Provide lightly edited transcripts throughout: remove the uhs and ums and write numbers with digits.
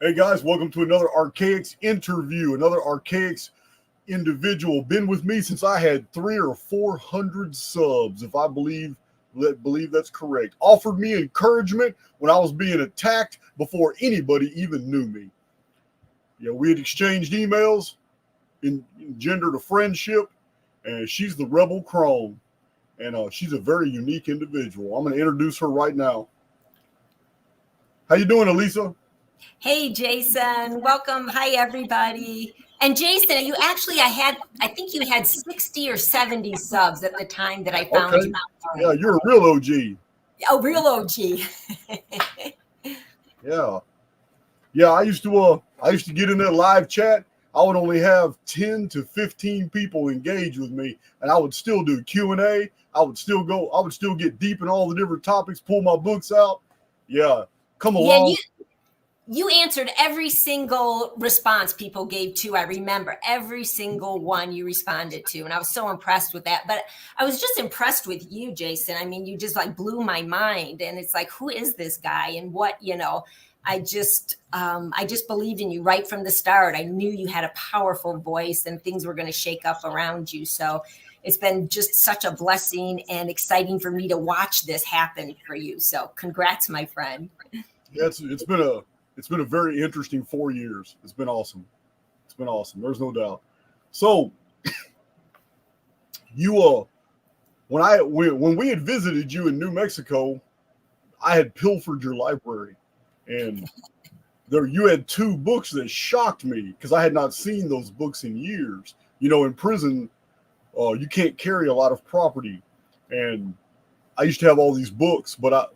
Hey guys, welcome to another Archaix interview. Another Archaix individual been with me since I had 300 or 400 subs, if I believe that's correct. Offered me encouragement when I was being attacked before anybody even knew me. We had exchanged emails, engendered a friendship, and she's the Rebel Crone, and she's a very unique individual. I'm going to introduce her right now. How you doing, Elisa? Hey, Jason. Welcome. Hi, everybody. And Jason, I think you had 60 or 70 subs at the time that I found Okay. you. Yeah, you're a real OG. Oh, real OG. Yeah. Yeah, I used to get in that live chat. I would only have 10 to 15 people engage with me, and I would still do Q&A. I would still get deep in all the different topics, pull my books out. Yeah, come Yeah, along. you answered every single response people gave to. I remember every single one you responded to, and I was so impressed with that. But I was just impressed with you, Jason. I mean, you just like blew my mind, and it's like, who is this guy, and what, I just believed in you right from the start. I knew you had a powerful voice, and things were going to shake up around you. So it's been just such a blessing and exciting for me to watch this happen for you. So congrats, my friend. Yeah, it's been a very interesting 4 years. It's been awesome. It's been awesome. There's no doubt. So you when we had visited you in New Mexico, I had pilfered your library, and you had two books that shocked me because I had not seen those books in years. In prison, you can't carry a lot of property, and I used to have all these books, but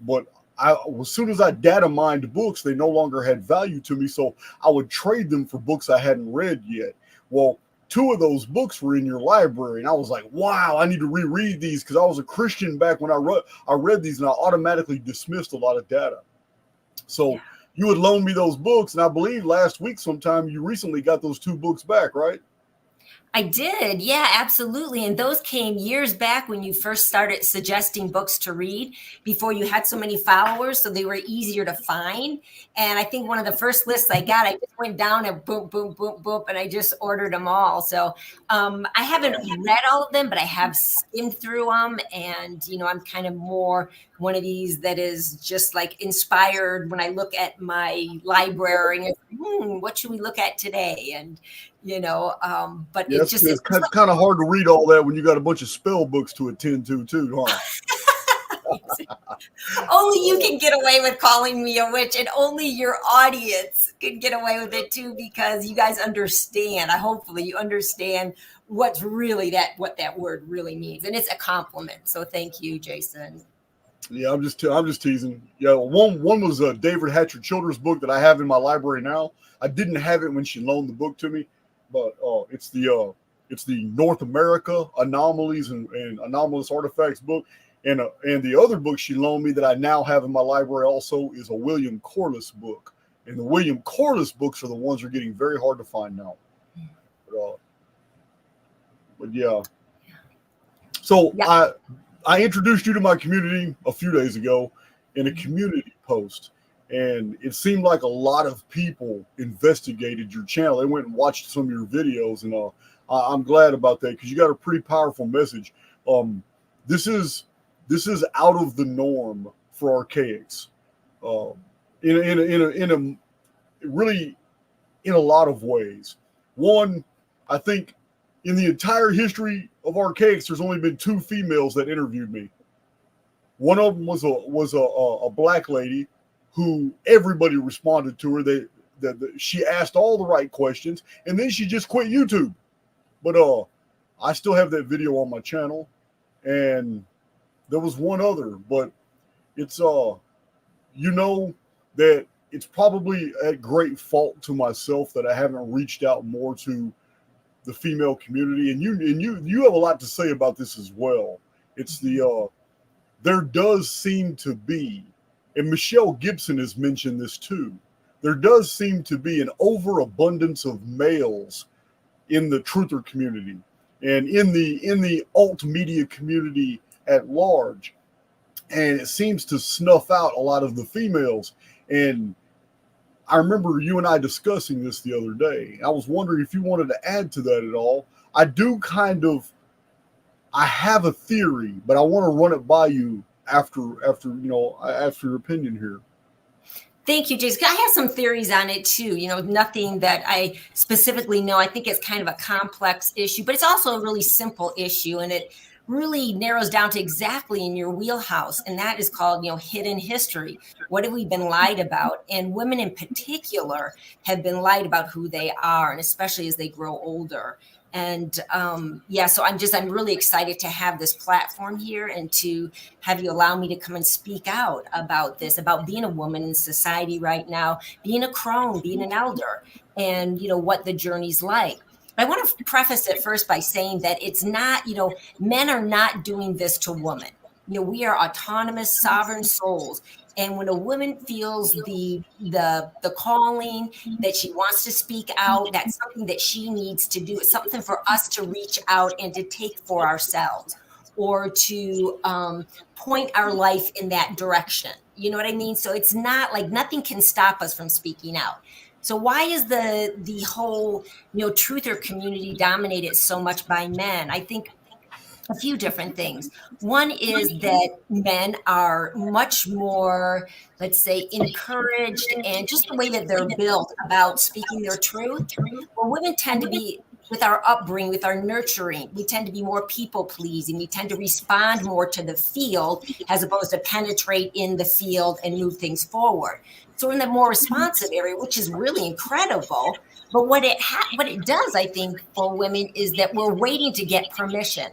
as soon as I data mined books, they no longer had value to me, so I would trade them for books I hadn't read yet. Well, two of those books were in your library, and I was like, wow, I need to reread these because I was a Christian back when I read these, and I automatically dismissed a lot of data. So you would loan me those books, and I believe last week sometime you recently got those two books back, right? I did. Yeah, absolutely. And those came years back when you first started suggesting books to read before you had so many followers. So they were easier to find. And I think one of the first lists I got, I just went down and boom, boom, boom, boom, and I just ordered them all. So I haven't read all of them, but I have skimmed through them. And, I'm kind of more one of these that is just like inspired when I look at my library and what should we look at today? And, but Yeah, it's kind of hard to read all that when you got a bunch of spell books to attend to too, huh? Only you can get away with calling me a witch, and only your audience can get away with it too, because you guys understand. Hopefully you understand what that word really means, and it's a compliment. So thank you, Jason. Yeah, I'm just teasing. Yeah, one was a David Hatcher Children's book that I have in my library now. I didn't have it when she loaned the book to me, but it's the North America Anomalies and Anomalous Artifacts book, and the other book she loaned me that I now have in my library also is a William Corliss book, and the William Corliss books are the ones that are getting very hard to find now. But yeah, so yeah. I introduced you to my community a few days ago in a community post, and it seemed like a lot of people investigated your channel. They went and watched some of your videos, and I'm glad about that because you got a pretty powerful message. This is out of the norm for Archaix, in a lot of ways. One, I think in the entire history of Archaix, there's only been two females that interviewed me. One of them was a black lady who everybody responded to her. She asked all the right questions, and then she just quit YouTube. But I still have that video on my channel, and there was one other, but it's that it's probably at great fault to myself that I haven't reached out more to the female community, and you have a lot to say about this as well. It's there does seem to be, and Michelle Gibson has mentioned this too, there does seem to be an overabundance of males in the truther community and in the alt media community at large, and it seems to snuff out a lot of the females. And I remember you and I discussing this the other day. I was wondering if you wanted to add to that at all. I do kind of. I have a theory, but I want to run it by you after your opinion here. Thank you, Jason. I have some theories on it too. Nothing that I specifically know. I think it's kind of a complex issue, but it's also a really simple issue, and it really narrows down to exactly in your wheelhouse, and that is called, hidden history. What have we been lied about? And women in particular have been lied about who they are, and especially as they grow older. And so I'm really excited to have this platform here and to have you allow me to come and speak out about this, about being a woman in society right now, being a crone, being an elder, and what the journey's like. I want to preface it first by saying that it's not, men are not doing this to women. We are autonomous, sovereign souls. And when a woman feels the calling that she wants to speak out, that's something that she needs to do. It's something for us to reach out and to take for ourselves, or to point our life in that direction. You know what I mean? So it's not like nothing can stop us from speaking out. So why is the whole truther community dominated so much by men? I think a few different things. One is that men are much more, let's say, encouraged, and just the way that they're built about speaking their truth. Well, women tend to be, with our upbringing, with our nurturing, we tend to be more people pleasing. We tend to respond more to the field as opposed to penetrate in the field and move things forward. So we're in the more responsive area, which is really incredible. But what it does, I think, for women is that we're waiting to get permission.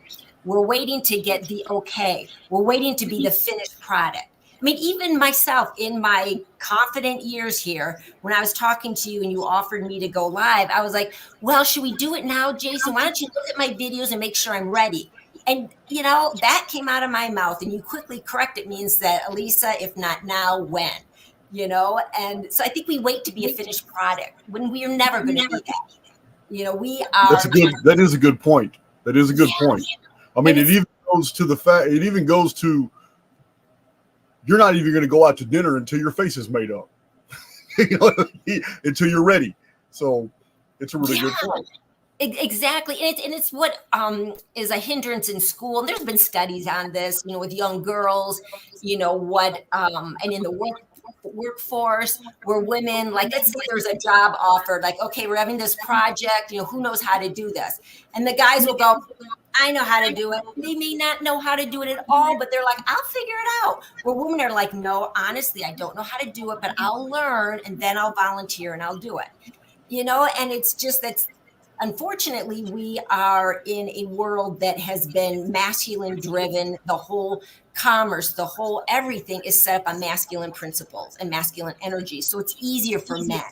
We're waiting to get the okay. We're waiting to be the finished product. I mean, even myself in my confident years here, when I was talking to you and you offered me to go live, I was like, well, should we do it now, Jason? Why don't you look at my videos and make sure I'm ready? And, that came out of my mouth, and you quickly corrected me and said, Elisa, if not now, when? And so I think we wait to be a finished product when we are never going to be that. We are. That is a good point. That is a good point. I mean, it even goes to you're not even going to go out to dinner until your face is made up, until you're ready. So it's a really good point. Exactly. And it's what is a hindrance in school. And there's been studies on this, with young girls, and in the workforce where women, like, let's say there's a job offered, like, okay, we're having this project, who knows how to do this? And the guys will go, I know how to do it. They may not know how to do it at all, but they're like, I'll figure it out. Where women are like, no, honestly, I don't know how to do it, but I'll learn, and then I'll volunteer and I'll do it. And it's just that's, unfortunately, we are in a world that has been masculine driven. The whole commerce, the whole everything is set up on masculine principles and masculine energy. So it's easier for men.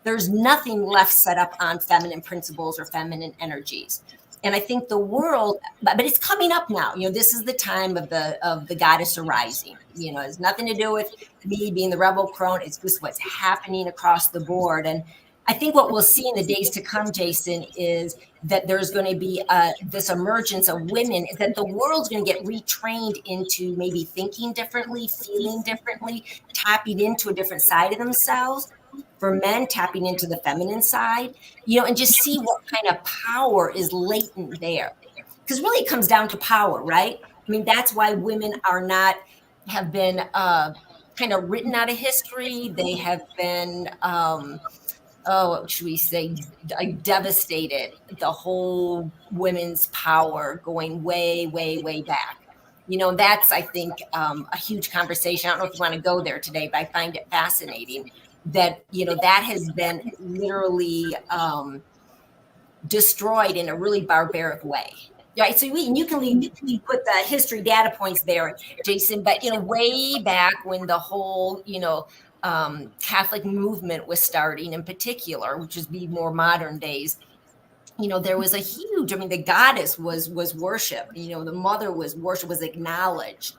There's nothing left set up on feminine principles or feminine energies. And I think the world, but it's coming up now. This is the time of the goddess arising. It has nothing to do with me being the Rebel Crone. It's just what's happening across the board. And I think what we'll see in the days to come, Jason, is that there's going to be this emergence of women, is that the world's going to get retrained into maybe thinking differently, feeling differently, tapping into a different side of themselves. For men, tapping into the feminine side, and just see what kind of power is latent there. Because really it comes down to power, right? I mean, that's why women have been kind of written out of history. They have been, what should we say, devastated. The whole women's power going way, way, way back. That's, I think, a huge conversation. I don't know if you want to go there today, but I find it fascinating that that has been literally destroyed in a really barbaric way, right? So you can put the history data points there, Jason, but way back when the whole Catholic movement was starting, in particular, which is be more modern days, there was a huge, the goddess was worshipped, the mother was worshipped, was acknowledged.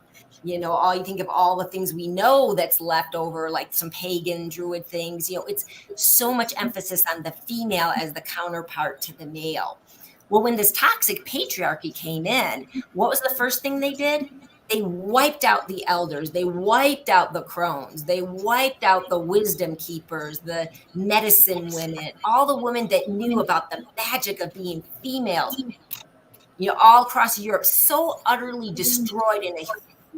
All you think of all the things we know that's left over, like some pagan druid things, it's so much emphasis on the female as the counterpart to the male. Well, when this toxic patriarchy came in, what was the first thing they did? they wiped out the elders, they wiped out the crones, they wiped out the wisdom keepers, the medicine women, all the women that knew about the magic of being females, all across Europe, so utterly destroyed in a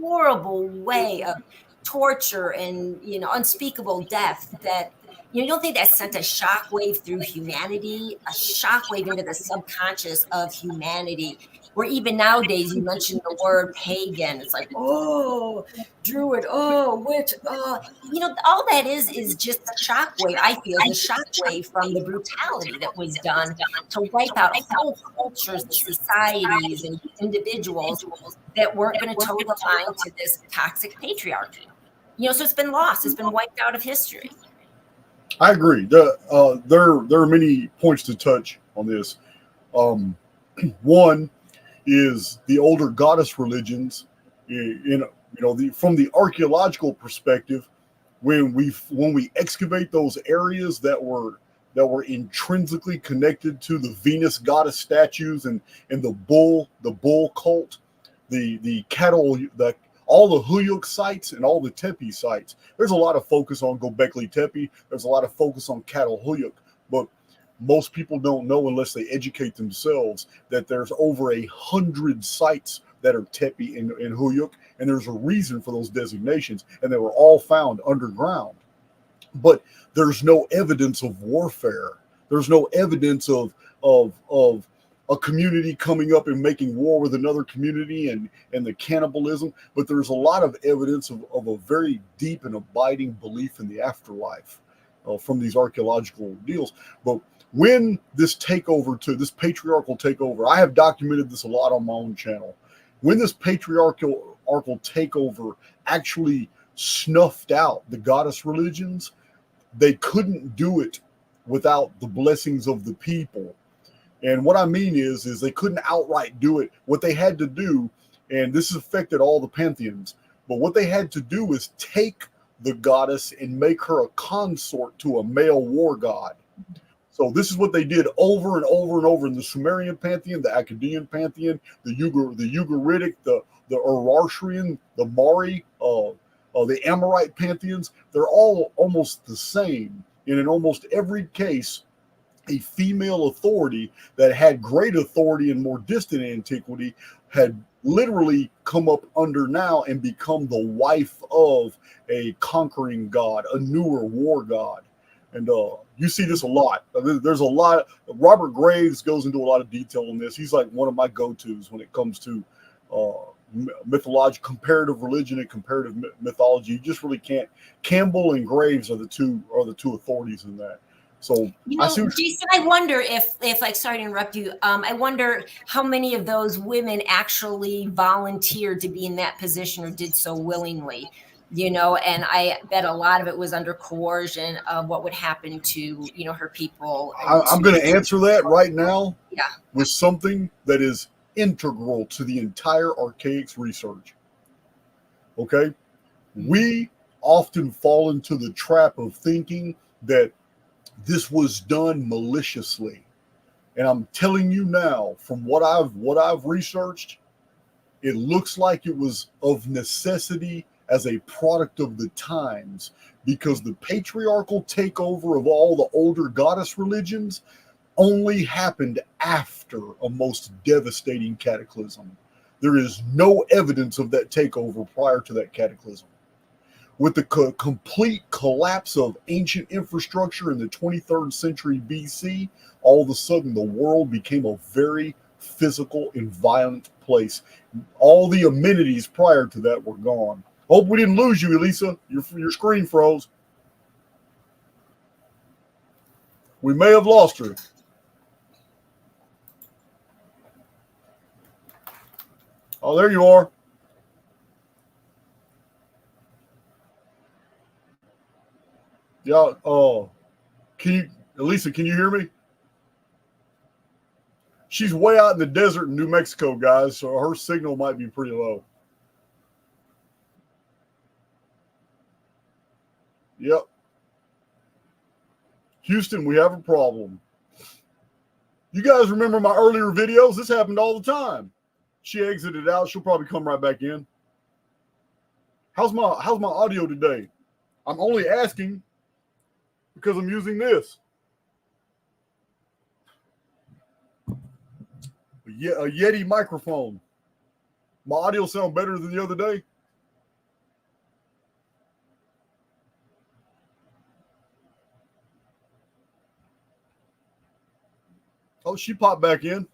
horrible way of torture and, unspeakable death that, you don't think that sent a shockwave through humanity, a shockwave into the subconscious of humanity, where even nowadays you mention the word pagan. It's like, oh, druid, oh, witch, oh, all that is just the shockwave, I feel, the shockwave from the brutality that was done to wipe out whole cultures and societies and individuals that weren't going to toe the line to this toxic patriarchy. So it's been lost. It's been wiped out of history. I agree. There are many points to touch on this. One is the older goddess religions. From the archaeological perspective, when we excavate those areas that were intrinsically connected to the Venus goddess statues and the bull cult, the cattle, all the Huyuk sites and all the Tepe sites. There's a lot of focus on Göbekli Tepe. There's a lot of focus on cattle Huyuk, but most people don't know unless they educate themselves that there's over 100 sites that are Tepe and Huyuk, and there's a reason for those designations, and they were all found underground. But there's no evidence of warfare. There's no evidence of a community coming up and making war with another community and the cannibalism. But there's a lot of evidence of a very deep and abiding belief in the afterlife from these archaeological deals. But when this patriarchal takeover, I have documented this a lot on my own channel. When this patriarchal takeover actually snuffed out the goddess religions, they couldn't do it without the blessings of the people. And what I mean is they couldn't outright do it. What they had to do, and this has affected all the pantheons, but what they had to do is take the goddess and make her a consort to a male war god. So this is what they did over and over and over in the Sumerian pantheon, the Akkadian pantheon, the Ugaritic, the Urartian, the Mari, the Amorite pantheons. They're all almost the same. And in almost every case, a female authority that had great authority in more distant antiquity had literally come up under now and become the wife of a conquering god, a newer war god. And you see this a lot. There's a lot. Robert Graves goes into a lot of detail on this. He's like one of my go-tos when it comes to mythology, comparative religion and comparative mythology. You just really can't. Campbell and Graves are the two authorities in that. So Jason, I wonder if like, sorry to interrupt you. I wonder how many of those women actually volunteered to be in that position or did so willingly. And I bet a lot of it was under coercion of what would happen to, her people. I'm going to answer that right now. Yeah. With something that is integral to the entire Archaix research. Okay? We often fall into the trap of thinking that this was done maliciously. And I'm telling you now, from what I've researched, it looks like it was of necessity as a product of the times, because the patriarchal takeover of all the older goddess religions only happened after a most devastating cataclysm. There is no evidence of that takeover prior to that cataclysm. With the complete collapse of ancient infrastructure in the 23rd century BC, all of a sudden the world became a very physical and violent place. All the amenities prior to that were gone. Hope we didn't lose you, Elisa. Your screen froze. We may have lost her. Oh, there you are. Yeah. Elisa, can you hear me? She's way out in the desert in New Mexico, guys, so her signal might be pretty low. Yep. Houston, we have a problem. You guys remember my earlier videos? This happened all the time. She exited out. She'll probably come right back in. How's my audio today? I'm only asking because I'm using this. A Yeti microphone. My audio sound better than the other day? Oh, she popped back in.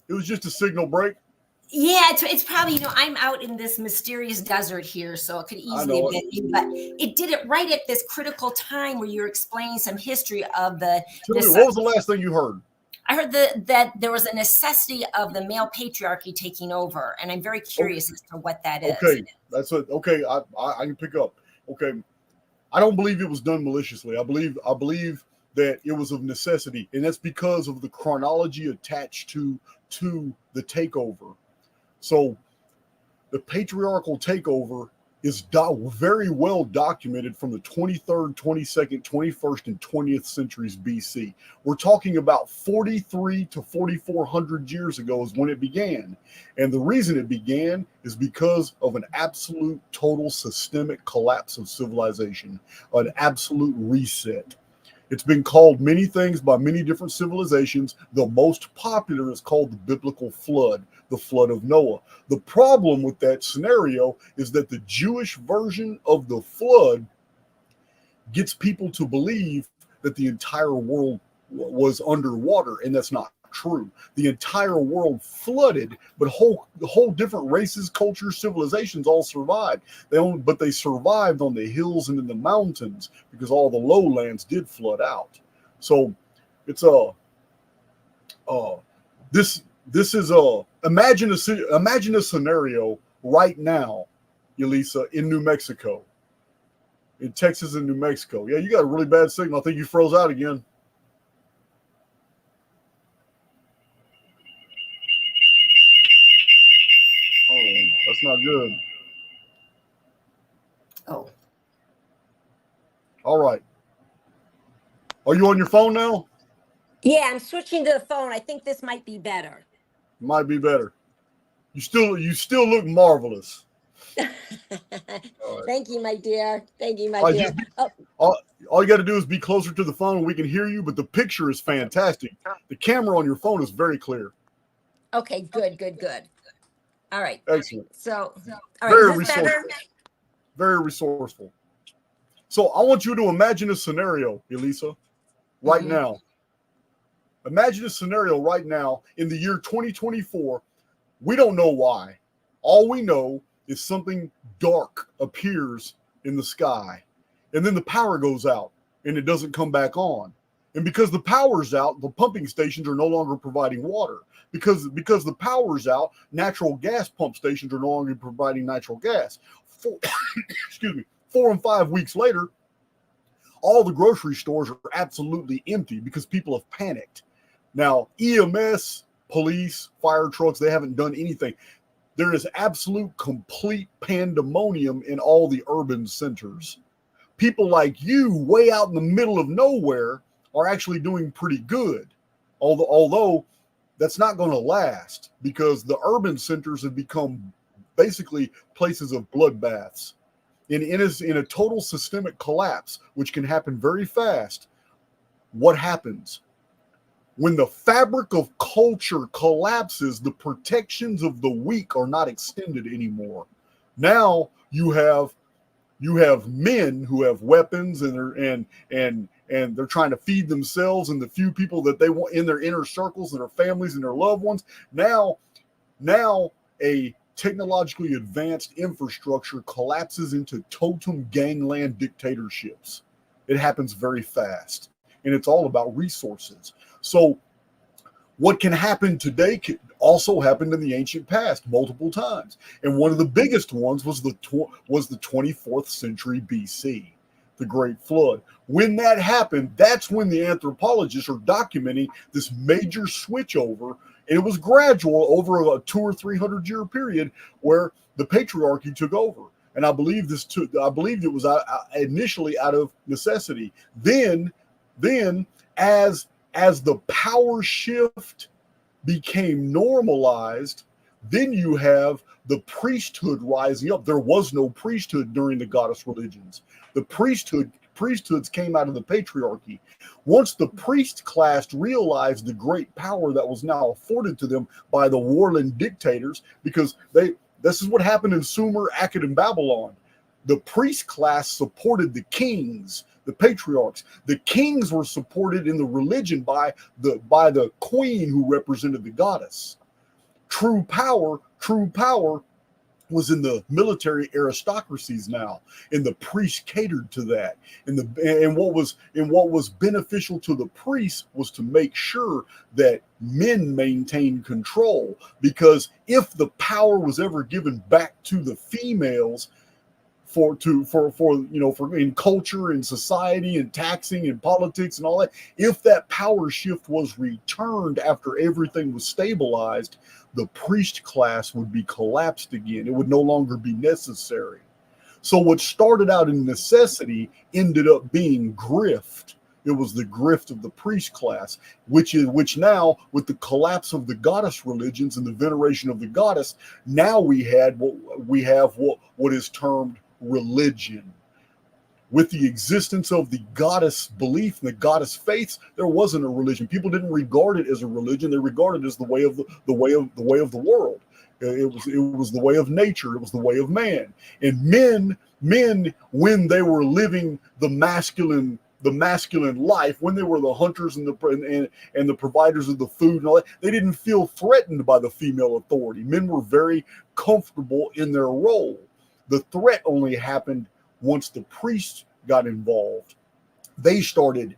It was just a signal break. Yeah, it's probably, I'm out in this mysterious desert here, so it could easily have been me, but it did it right at this critical time where you're explaining some history of the. Tell me, what was the last thing you heard? I heard that there was a necessity of the male patriarchy taking over, and I'm very curious as to what that is. Okay, that's it. Okay, I can pick up. Okay, I don't believe it was done maliciously. I believe that it was of necessity, and that's because of the chronology attached to the takeover. So the patriarchal takeover is very well documented from the 23rd, 22nd, 21st, and 20th centuries BC. We're talking about 43 to 4,400 years ago is when it began. And the reason it began is because of an absolute total systemic collapse of civilization, an absolute reset. It's been called many things by many different civilizations. The most popular is called the biblical flood, the flood of Noah. The problem with that scenario is that the Jewish version of the flood gets people to believe that the entire world was underwater, and that's not true. The entire world flooded, but whole different races, cultures, civilizations all survived. But they survived on the hills and in the mountains because all the lowlands did flood out. So it's imagine a scenario right now, Elisa, in New Mexico, in Texas and New Mexico. Yeah, you got a really bad signal. I think you froze out again. Oh, that's not good. Oh. All right. Are you on your phone now? Yeah, I'm switching to the phone. I think this might be better. Might be better. You still look marvelous. Thank you, my dear. Thank you, my dear. All you got to do is be closer to the phone and we can hear you, but the picture is fantastic. The camera on your phone is very clear. Okay, good. All right. Excellent. So, all right, is this better? Very resourceful. So I want you to imagine a scenario, Elisa, right now. Imagine a scenario right now in the year 2024. We don't know why. All we know is something dark appears in the sky, and then the power goes out and it doesn't come back on. And because the power's out, the pumping stations are no longer providing water. Because the power's out, natural gas pump stations are no longer providing natural gas. 4 and 5 weeks later, all the grocery stores are absolutely empty because people have panicked. Now, EMS, police, fire trucks, they haven't done anything. There is absolute complete pandemonium in all the urban centers. People like you, way out in the middle of nowhere, are actually doing pretty good. Although that's not going to last because the urban centers have become basically places of bloodbaths. In a total systemic collapse, which can happen very fast, what happens? When the fabric of culture collapses, the protections of the weak are not extended anymore. Now you have men who have weapons and they're trying to feed themselves and the few people that they want in their inner circles and their families and their loved ones. Now a technologically advanced infrastructure collapses into totem gangland dictatorships. It happens very fast, and it's all about resources. So what can happen today can also happened in the ancient past multiple times. And one of the biggest ones was the 24th century BC, the Great Flood. When that happened, that's when the anthropologists are documenting this major switchover. And it was gradual over a 200 or 300 year period where the patriarchy took over. And I believe it was initially out of necessity. Then as the power shift became normalized, Then you have the priesthood rising up. There was no priesthood during the goddess religions. The priesthoods came out of the patriarchy. Once the priest class realized the great power that was now afforded to them by the warring dictators, because this is what happened in Sumer, Akkad, and Babylon. The priest class supported the kings, the patriarchs. The kings were supported in the religion by the queen who represented the goddess. True power was in the military aristocracies now, and the priests catered to that. And what was beneficial to the priests was to make sure that men maintained control, because if the power was ever given back to the females for in culture and society and taxing and politics and all that, if that power shift was returned after everything was stabilized, the priest class would be collapsed again. It would no longer be necessary. So what started out in necessity ended up being grift. It was the grift of the priest class, which now, with the collapse of the goddess religions and the veneration of the goddess, now we have what is termed religion. With the existence of the goddess belief and the goddess faiths, there wasn't a religion. People didn't regard it as a religion; they regarded it as the way of the world. It was the way of nature. It was the way of man. And men, when they were living the masculine life, when they were the hunters and the providers of the food and all that, they didn't feel threatened by the female authority. Men were very comfortable in their role. The threat only happened once the priests got involved. They started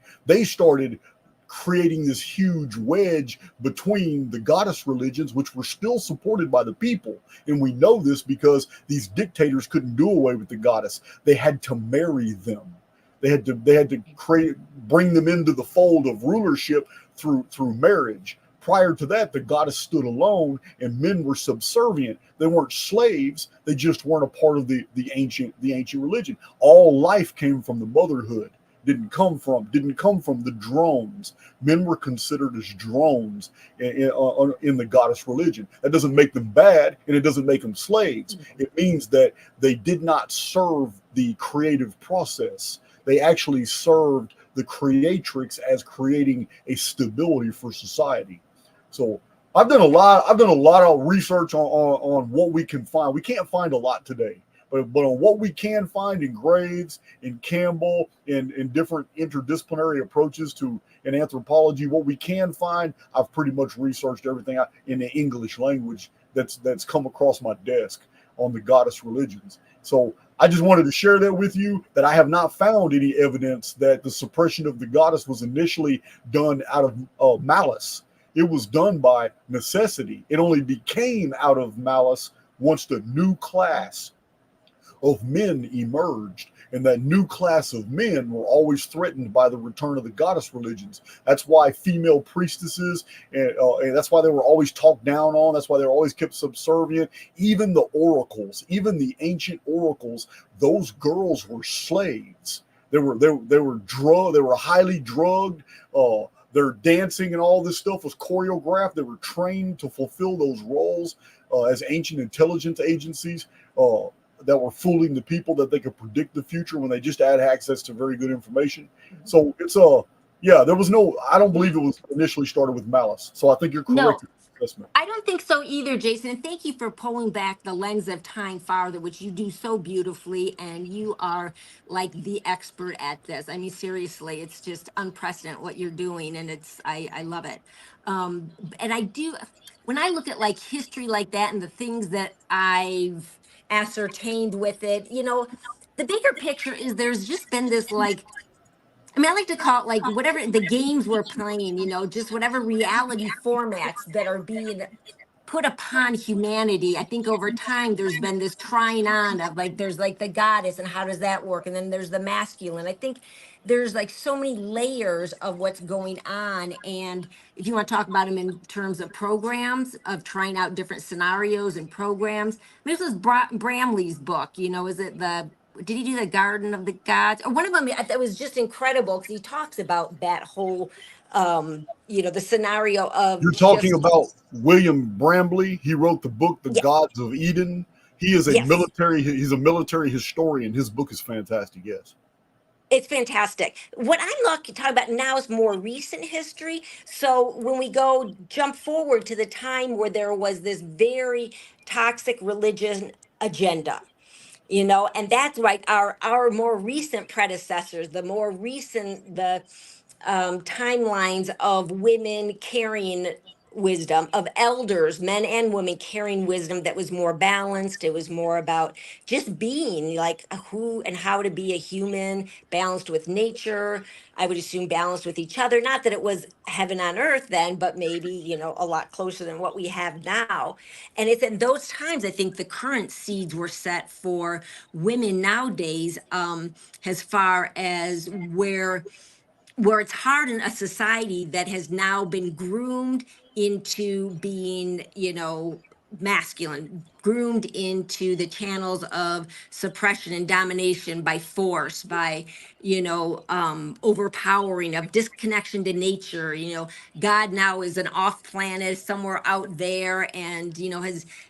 creating this huge wedge between the goddess religions, which were still supported by the people. And we know this because these dictators couldn't do away with the goddess. They had to marry them. They had to bring them into the fold of rulership through marriage. Prior to that, the goddess stood alone and men were subservient. They weren't slaves. They just weren't a part of the ancient religion. All life came from the motherhood. Didn't come from the drones. Men were considered as drones in the goddess religion. That doesn't make them bad, and it doesn't make them slaves. It means that they did not serve the creative process. They actually served the creatrix as creating a stability for society. So I've done a lot of research on what we can find. We can't find a lot today, but on what we can find in Graves, in Campbell, in different interdisciplinary approaches to in anthropology, what we can find, I've pretty much researched everything in the English language that's come across my desk on the goddess religions. So I just wanted to share that with you, that I have not found any evidence that the suppression of the goddess was initially done out of malice. It was done by necessity. It only became out of malice once the new class of men emerged. And that new class of men were always threatened by the return of the goddess religions. That's why female priestesses, and that's why they were always talked down on. That's why they were always kept subservient. Even the oracles, even the ancient oracles, those girls were slaves. They were drugged. They were highly drugged. Their dancing and all this stuff was choreographed. They were trained to fulfill those roles as ancient intelligence agencies that were fooling the people that they could predict the future when they just had access to very good information. So it's there was no. I don't believe it was initially started with malice. So I think you're correct. No, I don't think so either, Jason. And thank you for pulling back the lens of time farther, which you do so beautifully. And you are like the expert at this. I mean, seriously, it's just unprecedented what you're doing. And I love it. And I do, when I look at like history like that and the things that I've ascertained with it, the bigger picture is there's just been this like, I mean, I like to call it like whatever the games we're playing, just whatever reality formats that are being put upon humanity. I think over time there's been this trying on of like, there's like the goddess and how does that work? And then there's the masculine. I think there's like so many layers of what's going on. And if you want to talk about them in terms of programs, of trying out different scenarios and programs, I mean, this was Bramley's book, is it did he do the Garden of the Gods? Or one of them, it was just incredible because he talks about that whole the scenario of You're talking just, about William Bramley. He wrote the book, The yeah, Gods of Eden. He's yes. a military historian. His book is fantastic. Yes. It's fantastic. What I'm talking about now is more recent history. So when we jump forward to the time where there was this very toxic religion agenda, and that's right, our more recent predecessors, the more recent, the timelines of women carrying wisdom, of elders, men and women carrying wisdom that was more balanced. It was more about just being like who and how to be a human, balanced with nature. I would assume balanced with each other. Not that it was heaven on earth then, but maybe, a lot closer than what we have now. And it's in those times, I think the current seeds were set for women nowadays, as far as where it's hard in a society that has now been groomed into being, masculine, groomed into the channels of suppression and domination by force, by, overpowering, of disconnection to nature. God now is an off planet somewhere out there, and,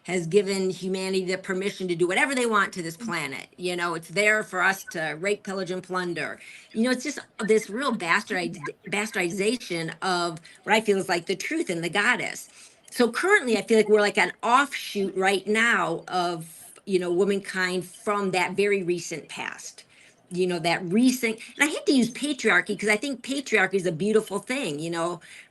has given humanity the permission to do whatever they want to this planet. It's there for us to rape, pillage, and plunder. It's just this real bastardization of what I feel is like the truth and the goddess. So currently, I feel like we're like an offshoot right now of, womankind from that very recent past. That recent, and I hate to use patriarchy because I think patriarchy is a beautiful thing,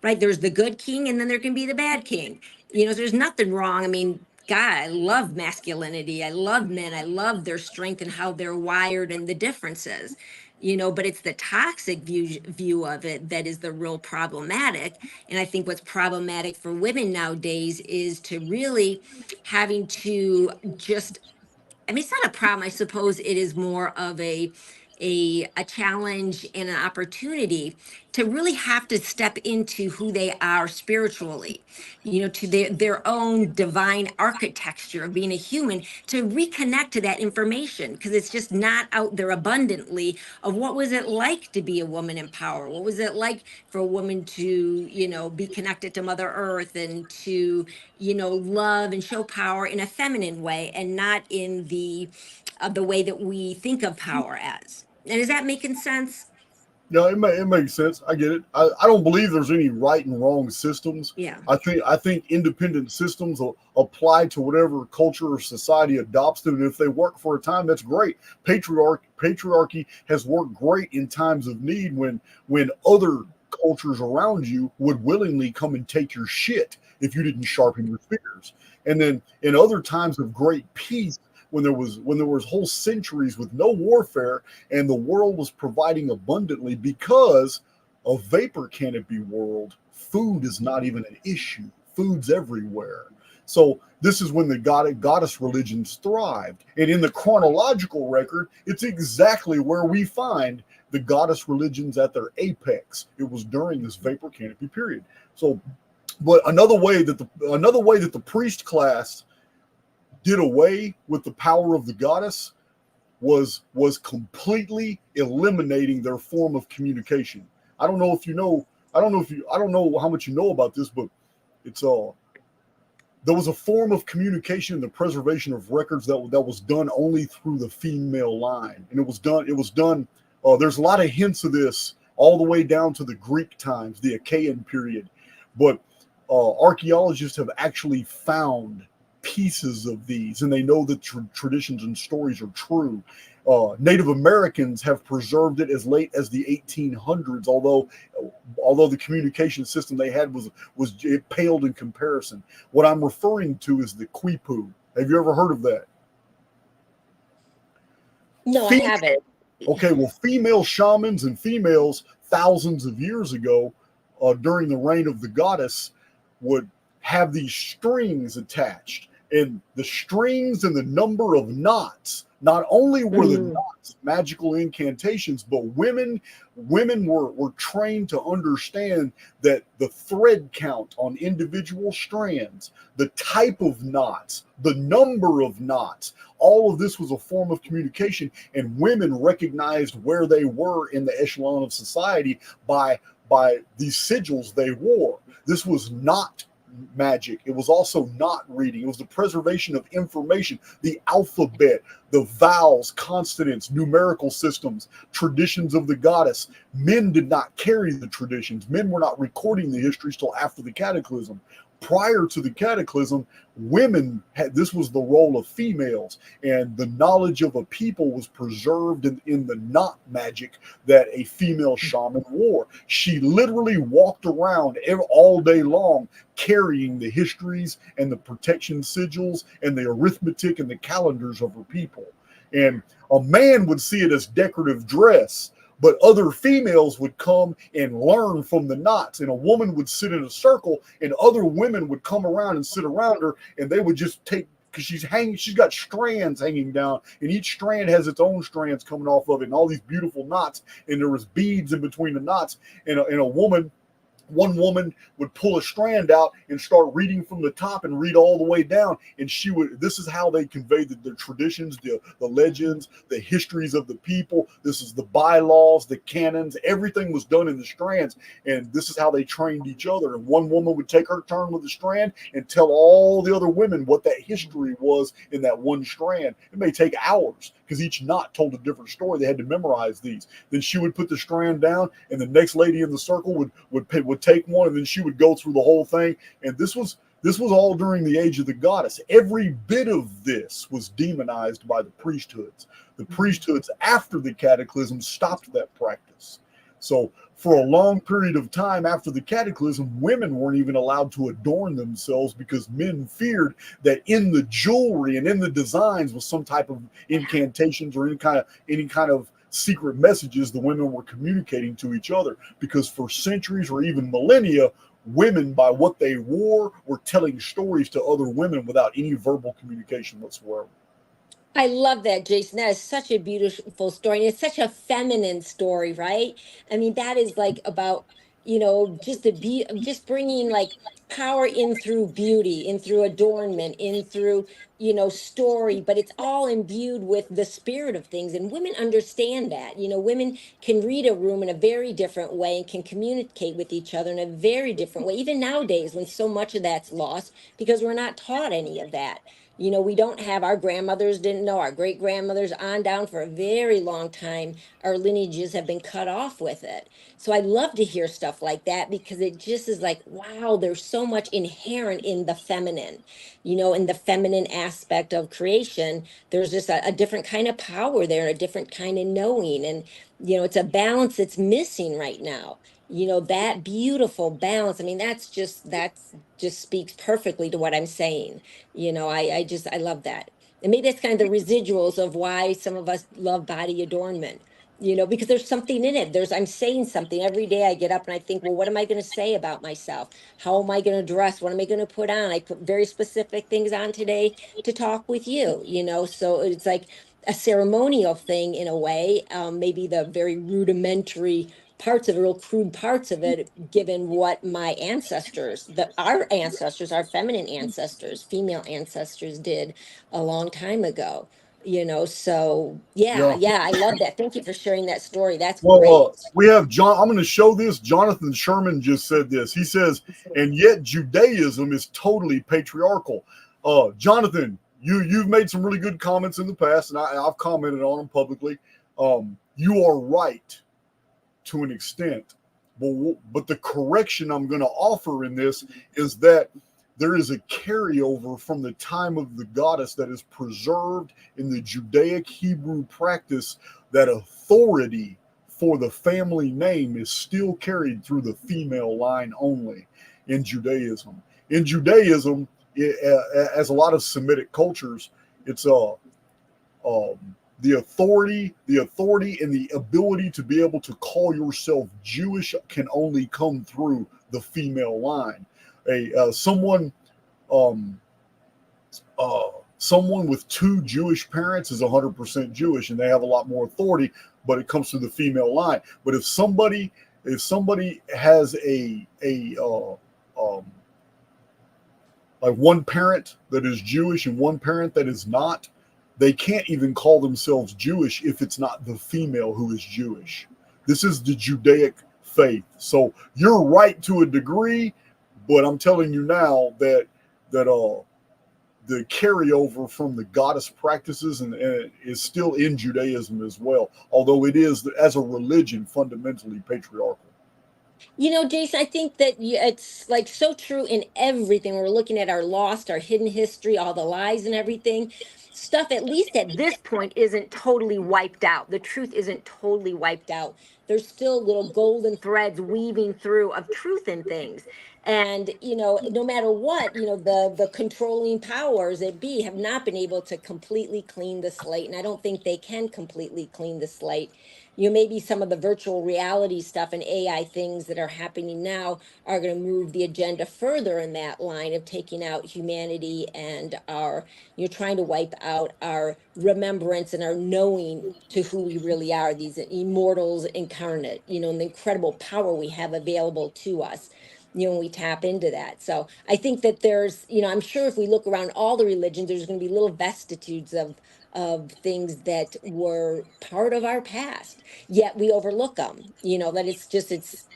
right? There's the good king and then there can be the bad king. So there's nothing wrong. I mean, God, I love masculinity. I love men. I love their strength and how they're wired and the differences, but it's the toxic view of it that is the real problematic. And I think what's problematic for women nowadays is to really having to just, I mean, it's not a problem. I suppose it is more of a challenge and an opportunity to really have to step into who they are spiritually, to their own divine architecture of being a human, to reconnect to that information because it's just not out there abundantly of what was it like to be a woman in power? What was it like for a woman to, be connected to Mother Earth and to, love and show power in a feminine way and not in the way that we think of power as. And is that making sense? No, it makes sense. I get it. I don't believe there's any right and wrong systems. Yeah. I think independent systems will apply to whatever culture or society adopts them, and if they work for a time, that's great. Patriarchy has worked great in times of need when other cultures around you would willingly come and take your shit if you didn't sharpen your spears. And then in other times of great peace, when there was whole centuries with no warfare and the world was providing abundantly because a vapor canopy world, food is not even an issue. Food's everywhere. So this is when the goddess religions thrived. And in the chronological record, it's exactly where we find the goddess religions at their apex. It was during this vapor canopy period. So, but another way that the priest class did away with the power of the goddess was completely eliminating their form of communication. I don't know how much you know about this, but it's there was a form of communication in the preservation of records that was done only through the female line, and it was done. There's a lot of hints of this all the way down to the Greek times, the Achaean period, but archaeologists have actually found pieces of these, and they know that traditions and stories are true. Native Americans have preserved it as late as the 1800s, although the communication system they had was it paled in comparison. What I'm referring to is the quipu. Have you ever heard of that? No, I haven't. Okay, well, female shamans and females thousands of years ago, during the reign of the goddess, would have these strings attached. And the strings and the number of knots, not only were the knots magical incantations, but women were trained to understand that the thread count on individual strands, the type of knots, the number of knots, all of this was a form of communication, and women recognized where they were in the echelon of society by by these sigils they wore. This was not magic. It was also not reading. It was the preservation of information, the alphabet, the vowels, consonants, numerical systems, traditions of the goddess. Men did not carry the traditions. Men were not recording the histories till after the cataclysm. Prior to the cataclysm, women had, this was the role of females, and the knowledge of a people was preserved in the not magic that a female shaman wore. She literally walked around all day long carrying the histories and the protection sigils and the arithmetic and the calendars of her people. And a man would see it as decorative dress, but other females would come and learn from the knots, and a woman would sit in a circle, and other women would come around and sit around her, and they would just take, because she's got strands hanging down, and each strand has its own strands coming off of it, and all these beautiful knots, and there was beads in between the knots, and one woman would pull a strand out and start reading from the top and read all the way down. And this is how they conveyed the traditions, the legends, the histories of the people. This is the bylaws, the canons, everything was done in the strands. And this is how they trained each other. And one woman would take her turn with the strand and tell all the other women what that history was in that one strand. It may take hours because each knot told a different story. They had to memorize these. Then she would put the strand down, and the next lady in the circle would take one, and then she would go through the whole thing. And this was all during the age of the goddess. Every bit of this was demonized by the priesthoods. The priesthoods after the cataclysm stopped that practice. So for a long period of time after the cataclysm, women weren't even allowed to adorn themselves because men feared that in the jewelry and in the designs was some type of incantations or any kind of secret messages the women were communicating to each other, because for centuries or even millennia, women, by what they wore, were telling stories to other women without any verbal communication whatsoever. I love that, Jason. That is such a beautiful story. And it's such a feminine story, right? I mean, that is like about, just bringing like power in through beauty, in through adornment, in through, story, but it's all imbued with the spirit of things. And women understand that. Women can read a room in a very different way and can communicate with each other in a very different way, even nowadays when so much of that's lost because we're not taught any of that. We don't have, our grandmothers didn't know, our great grandmothers on down for a very long time. Our lineages have been cut off with it. So I love to hear stuff like that because it just is like, wow, there's so much inherent in the feminine, in the feminine aspect of creation. There's just a different kind of power there, a different kind of knowing. And, it's a balance that's missing right now. That beautiful balance. I mean, that's just speaks perfectly to what I'm saying. I love that. And maybe that's kind of the residuals of why some of us love body adornment, because there's something in it. I'm saying something every day. I get up and I think, well, what am I going to say about myself? How am I going to dress? What am I going to put on? I put very specific things on today to talk with you, so it's like a ceremonial thing in a way, maybe the very rudimentary parts of it, real crude parts of it, given what my ancestors, our ancestors, our feminine ancestors, female ancestors did a long time ago. So Yeah. yeah, I love that. Thank you for sharing that story. That's Well, great. we have John. I'm going to show this. Jonathan Sherman just said this. He says, and yet Judaism is totally patriarchal. Jonathan, you've made some really good comments in the past, and I've commented on them publicly. You are right to an extent, but the correction I'm going to offer in this is that there is a carryover from the time of the goddess that is preserved in the Judaic Hebrew practice, that authority for the family name is still carried through the female line only in Judaism. In Judaism, as a lot of Semitic cultures, it's the authority and the ability to be able to call yourself Jewish can only come through the female line. Someone with two Jewish parents is 100% Jewish, and they have a lot more authority, but it comes through the female line. But if somebody has like one parent that is Jewish and one parent that is not, they can't even call themselves Jewish if it's not the female who is Jewish. This is the Judaic faith. So you're right to a degree, but I'm telling you now that the carryover from the goddess practices and is still in Judaism as well, although it is as a religion fundamentally patriarchal. You know, Jason, I think that it's like so true in everything. We're looking at our lost, our hidden history, all the lies and everything. Stuff, at least at this point, isn't totally wiped out. The truth isn't totally wiped out. There's still little golden threads weaving through of truth in things. And, you know, no matter what, you know, the controlling powers that be have not been able to completely clean the slate. And I don't think they can completely clean the slate. You know, maybe some of the virtual reality stuff and AI things that are happening now are going to move the agenda further in that line of taking out humanity and our, you're trying to wipe out our remembrance and our knowing to who we really are, these immortals incarnate, you know, and the incredible power we have available to us, you know, when we tap into that. So I think that there's, you know, I'm sure if we look around all the religions, there's going to be little vestiges of things that were part of our past, yet we overlook them, you know, that it's just, it's,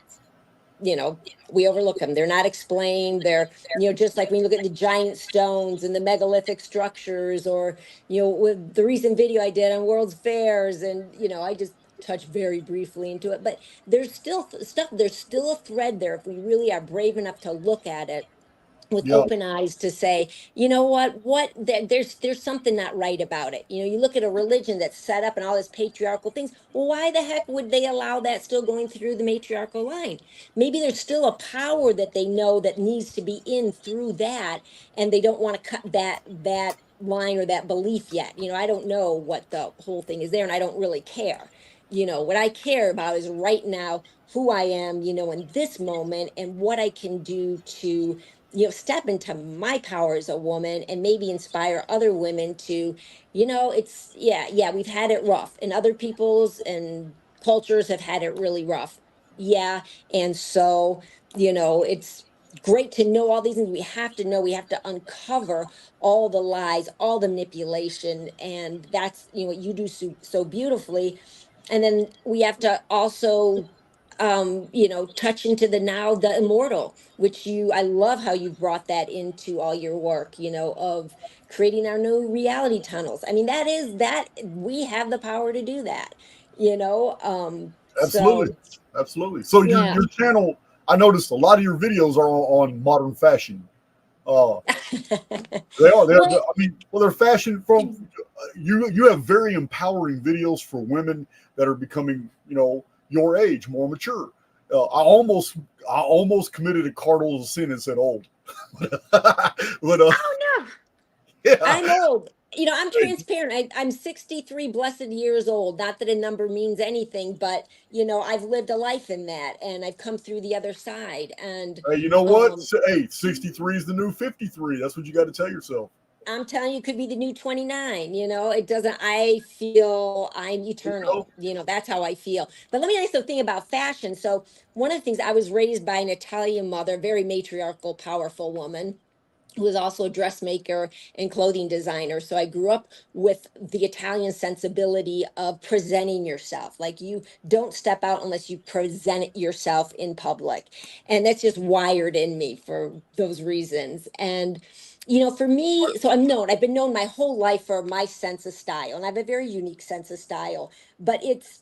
you know, we overlook them. They're not explained. They're, you know, just like when you look at the giant stones and the megalithic structures, or, you know, with the recent video I did on World's Fairs, and, you know, I just touched very briefly into it, but there's still stuff, there's still a thread there if we really are brave enough to look at it with Yeah, open eyes to say, you know there's something not right about it. You know, you look at a religion that's set up and all this patriarchal things. Well, why the heck would they allow that still going through the matriarchal line? Maybe there's still a power that they know that needs to be in through that, and they don't want to cut that line or that belief yet. You know, I don't know what the whole thing is there, and I don't really care. You know, what I care about is right now who I am, you know, in this moment, and what I can do to, you know, step into my power as a woman and maybe inspire other women to, you know, it's, yeah, we've had it rough, and other peoples and cultures have had it really rough. Yeah. And so, you know, it's great to know all these things. We have to know, we have to uncover all the lies, all the manipulation. And that's, you know, what you do so beautifully. And then we have to also, you know, touch into the now, the immortal, which you, I love how you've brought that into all your work, you know, of creating our new reality tunnels. I mean, that is that we have the power to do that, you know. absolutely, So absolutely. So yeah. your channel, I noticed a lot of your videos are on modern fashion. Uh, they are. Well, I mean, well, they're fashion from you. You have very empowering videos for women that are becoming, you know, your age, more mature. I almost committed a cardinal sin and said old, but oh no, yeah, I'm old. You know, I'm transparent. I'm 63 blessed years old. Not that a number means anything, but you know, I've lived a life in that, and I've come through the other side. And hey, you know what? um, Hey, 63 is the new 53. That's what you got to tell yourself. I'm telling you, it could be the new 29. You know, it doesn't, I feel I'm You know? eternal. You know, that's how I feel. But let me tell you something about fashion. So, one of the things, I was raised by an Italian mother, very matriarchal, powerful woman, who was also a dressmaker and clothing designer. So I grew up with the Italian sensibility of presenting yourself. Like, you don't step out unless you present yourself in public. And that's just wired in me for those reasons. And you know, for me, so I've been known my whole life for my sense of style, and I have a very unique sense of style, but it's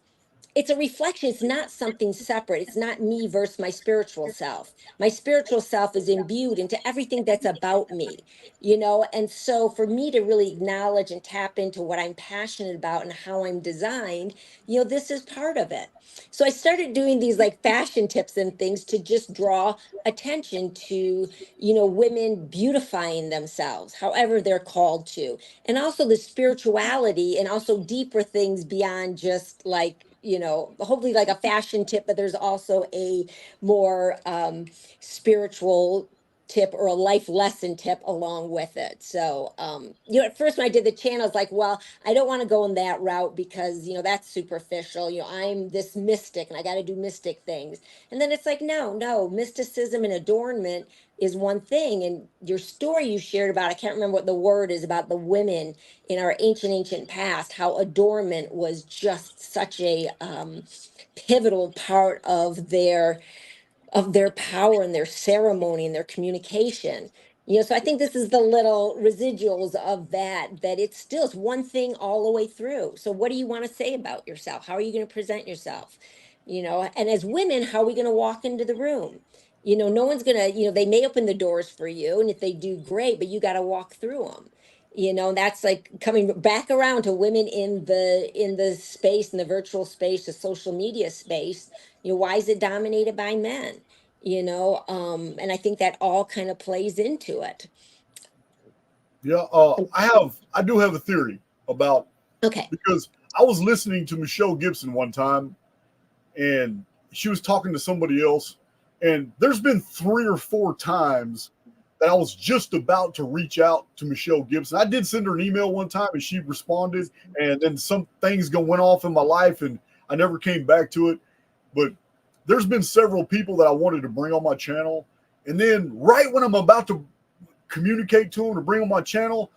a reflection. It's not something separate. It's not me versus my spiritual self. My spiritual self is imbued into everything that's about me, you know. And so for me to really acknowledge and tap into what I'm passionate about and how I'm designed, you know, this is part of it. So I started doing these like fashion tips and things to just draw attention to, you know, women beautifying themselves, however they're called to, and also the spirituality and also deeper things beyond just like, you know, hopefully like a fashion tip, but there's also a more spiritual tip or a life lesson tip along with it. So, at first when I did the channel, I was like, well, I don't want to go in that route because, that's superficial. I'm this mystic and I got to do mystic things. And then it's like, no, mysticism and adornment is one thing. And your story you shared about, I can't remember what the word is, about the women in our ancient past, how adornment was just such a pivotal part of their power and their ceremony and their communication. So I think this is the little residuals of that it's still it's one thing all the way through. So what do you want to say about yourself? How are you going to present yourself? And as women, how are we going to walk into the room? No one's going to, they may open the doors for you, and if they do, great, but you got to walk through them. And that's like coming back around to women in the space, in the virtual space, the social media space. Why is it dominated by men? And I think that all kind of plays into it. Yeah, I do have a theory about, Okay. because I was listening to Michelle Gibson one time, and she was talking to somebody else, and there's been 3 or 4 times that I was just about to reach out to Michelle Gibson. I did send her an email one time, and she responded, and then some things went off in my life, and I never came back to it. But there's been several people that I wanted to bring on my channel, and then right when I'm about to communicate to them to bring on my channel,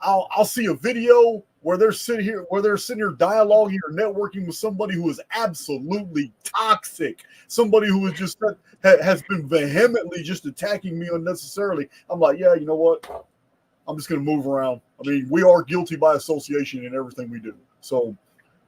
I'll see a video where they're sitting here dialoguing or networking with somebody who is absolutely toxic, somebody who is just has been vehemently just attacking me unnecessarily. I'm like, yeah, you know what? I'm just going to move around. I mean, we are guilty by association in everything we do. So,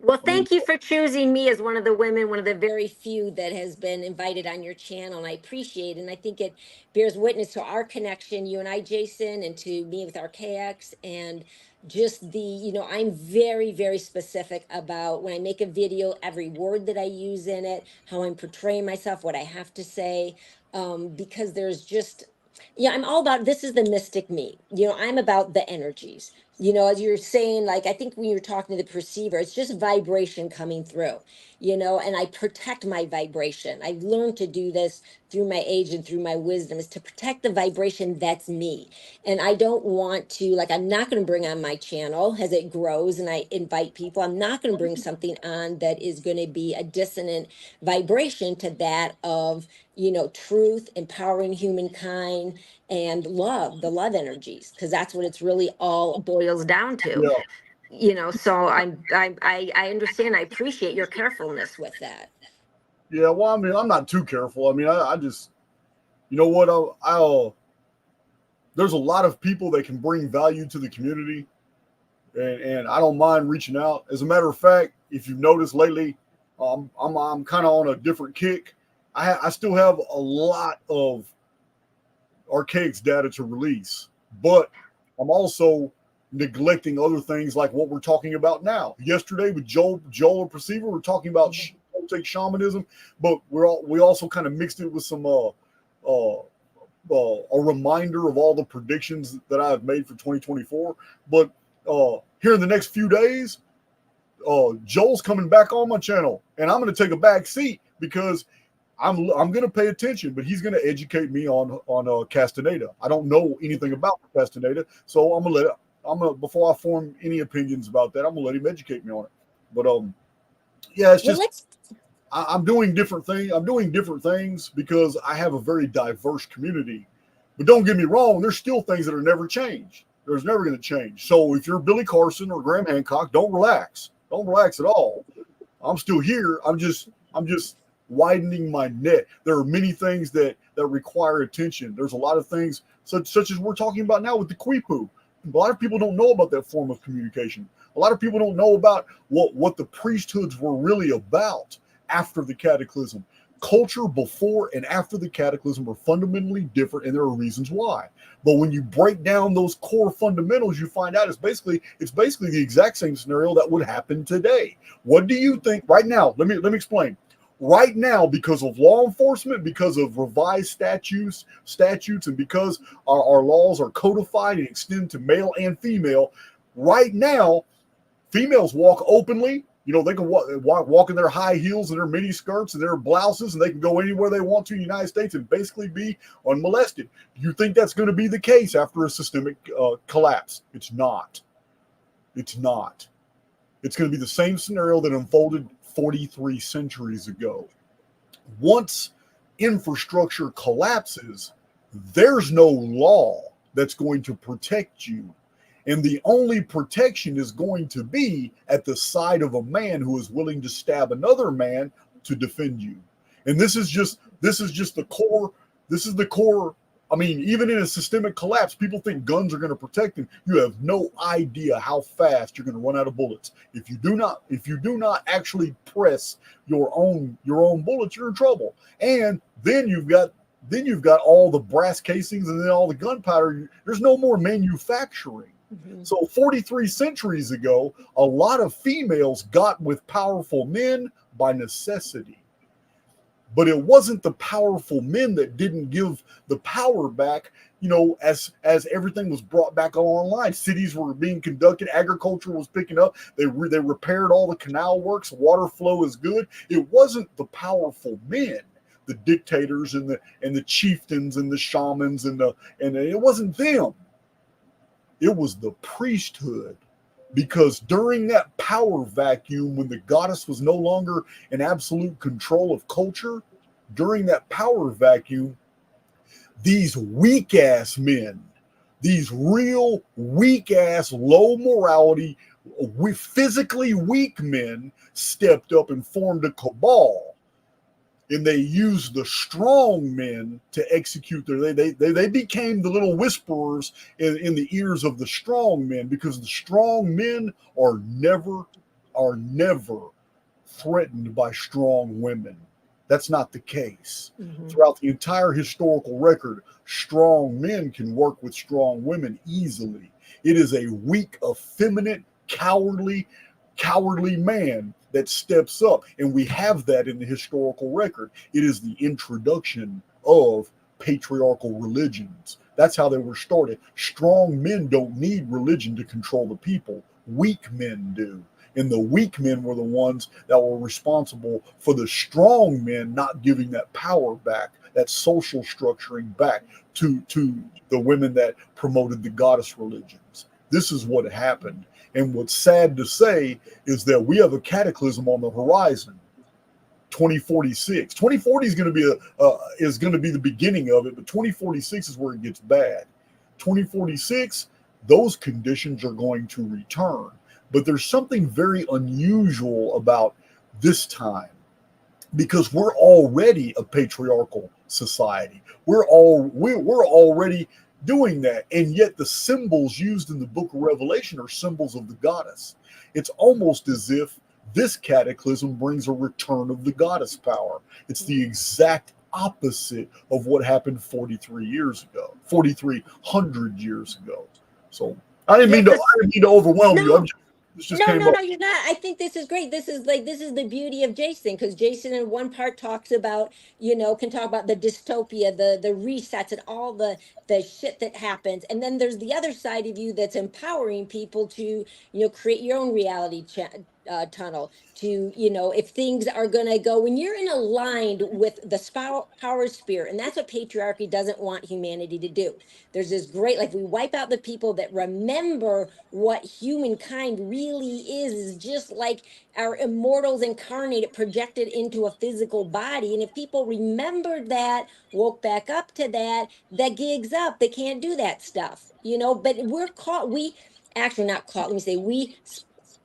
well, thank you for choosing me as one of the women, one of the very few that has been invited on your channel. And I appreciate it. And I think it bears witness to our connection, you and I, Jason, and to me with Archaix. And just I'm very, very specific about when I make a video, every word that I use in it, how I'm portraying myself, what I have to say, because there's just, I'm all about, this is the mystic me. I'm about the energies. As you're saying, like, I think when you're talking to the perceiver, it's just vibration coming through, and I protect my vibration. I've learned to do this through my age and through my wisdom, is to protect the vibration that's me. And I don't want to, like, I'm not going to bring on my channel as it grows and I invite people. I'm not going to bring something on that is going to be a dissonant vibration to that of, truth, empowering humankind, and love, the love energies, because that's what it's really all boils down to. So I understand, I appreciate your carefulness with that. yeah, well, I mean, I'm not too careful. I mean, I just, you know what? I'll there's a lot of people that can bring value to the community, and I don't mind reaching out. As a matter of fact, if you've noticed lately, I'm kind of on a different kick. I still have a lot of Archaix data to release, but I'm also neglecting other things like what we're talking about now. Yesterday with Joel and Perceiver, we're talking about shamanism, but we also kind of mixed it with some a reminder of all the predictions that I've made for 2024. But here in the next few days, Joel's coming back on my channel, and I'm going to take a back seat because I'm going to pay attention, but he's going to educate me on Castaneda. I don't know anything about Castaneda, so I'm gonna before I form any opinions about that, I'm gonna let him educate me on it. But yeah, it's just I'm doing different things. I'm doing different things because I have a very diverse community. But don't get me wrong, there's still things that are never changed. There's never going to change. So if you're Billy Carson or Graham Hancock, don't relax. Don't relax at all. I'm still here. I'm just widening my net. There are many things that require attention. There's a lot of things such as we're talking about now with the Quipu. A lot of people don't know about that form of communication. A lot of people don't know about what the priesthoods were really about after the cataclysm. Culture before and after the cataclysm were fundamentally different, and there are reasons why. But when you break down those core fundamentals, you find out it's basically the exact same scenario that would happen today. What do you think right now? Let me explain. Right now, because of law enforcement, because of revised statutes, and because our laws are codified and extend to male and female, right now, females walk openly. They can walk in their high heels and their mini skirts and their blouses, and they can go anywhere they want to in the United States and basically be unmolested. Do you think that's going to be the case after a systemic collapse? It's not. It's not. It's going to be the same scenario that unfolded 43 centuries ago. Once infrastructure collapses, there's no law that's going to protect you. And the only protection is going to be at the side of a man who is willing to stab another man to defend you. And this is just the core. This is the core. I mean, even in a systemic collapse, people think guns are going to protect them. You have no idea how fast you're going to run out of bullets. If you do not actually press your own bullets, you're in trouble. And then you've got all the brass casings and then all the gunpowder. There's no more manufacturing. Mm-hmm. So 43 centuries ago, a lot of females got with powerful men by necessity. But it wasn't the powerful men that didn't give the power back, as everything was brought back online. Cities were being conducted, agriculture was picking up, they repaired all the canal works, water flow is good. It wasn't the powerful men, the dictators and the chieftains and the shamans and it wasn't them. It was the priesthood. Because during that power vacuum, when the goddess was no longer in absolute control of culture, during that power vacuum, these weak-ass men, these real weak-ass, low morality, physically weak men stepped up and formed a cabal. And they used the strong men to execute they became the little whisperers in the ears of the strong men, because the strong men are never threatened by strong women. That's not the case. Mm-hmm. Throughout the entire historical record, strong men can work with strong women easily. It is a weak, effeminate, cowardly man that steps up, and we have that in the historical record. It is the introduction of patriarchal religions. That's how they were started. Strong men don't need religion to control the people. Weak men do. And the weak men were the ones that were responsible for the strong men not giving that power back, that social structuring back to the women that promoted the goddess religions. This is what happened. And what's sad to say is that we have a cataclysm on the horizon. 2046. 2040 is going to be the beginning of it, but 2046 is where it gets bad. 2046, those conditions are going to return. But there's something very unusual about this time, because we're already a patriarchal society. We're already doing that, and yet the symbols used in the book of Revelation are symbols of the goddess. It's almost as if this cataclysm brings a return of the goddess power. It's the exact opposite of what happened 4,300 years ago. So I didn't mean to overwhelm you. No, you're not. I think this is great. This is the beauty of Jason, because Jason in one part talks about, can talk about the dystopia, the resets and all the shit that happens. And then there's the other side of you that's empowering people to, create your own reality tunnel, to, if things are going to go, when you're in aligned with the power spirit, and that's what patriarchy doesn't want humanity to do. There's this great, we wipe out the people that remember what humankind really is just like our immortals incarnated, projected into a physical body. And if people remembered that, woke back up to that gigs up. They can't do that stuff, but we're caught. We actually not caught. Let me say,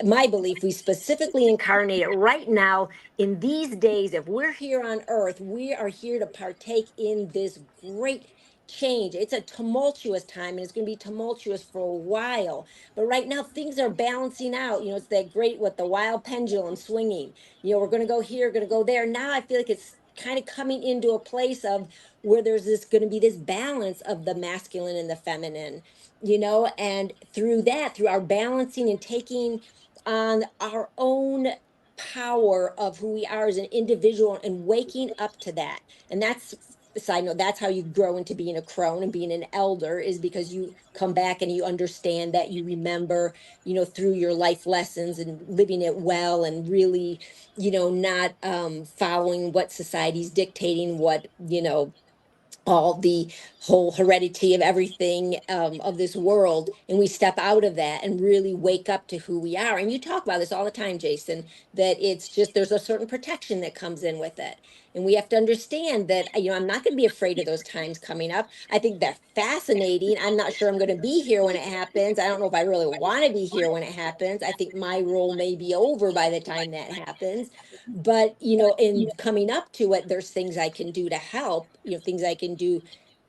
my belief, we specifically incarnate it right now in these days. If we're here on earth, we are here to partake in this great change. It's a tumultuous time, and it's going to be tumultuous for a while. But right now, things are balancing out. It's that great, the wild pendulum swinging. We're going to go here, going to go there. Now I feel like it's kind of coming into a place of where there's going to be this balance of the masculine and the feminine, and through our balancing and taking on our own power of who we are as an individual and waking up to that. And that's side note, that's how you grow into being a crone and being an elder, is because you come back and you understand that, you remember, through your life lessons and living it well, and really, not following what society's dictating, what, all the whole heredity of everything, of this world, and we step out of that and really wake up to who we are. And you talk about this all the time, Jason, that it's just, there's a certain protection that comes in with it, and we have to understand that, I'm not going to be afraid of those times coming up. I think they're fascinating. I'm not sure I'm going to be here when it happens. I don't know if I really want to be here when it happens. I think my role may be over by the time that happens. But in coming up to it, there's things I can do to help, things I can do,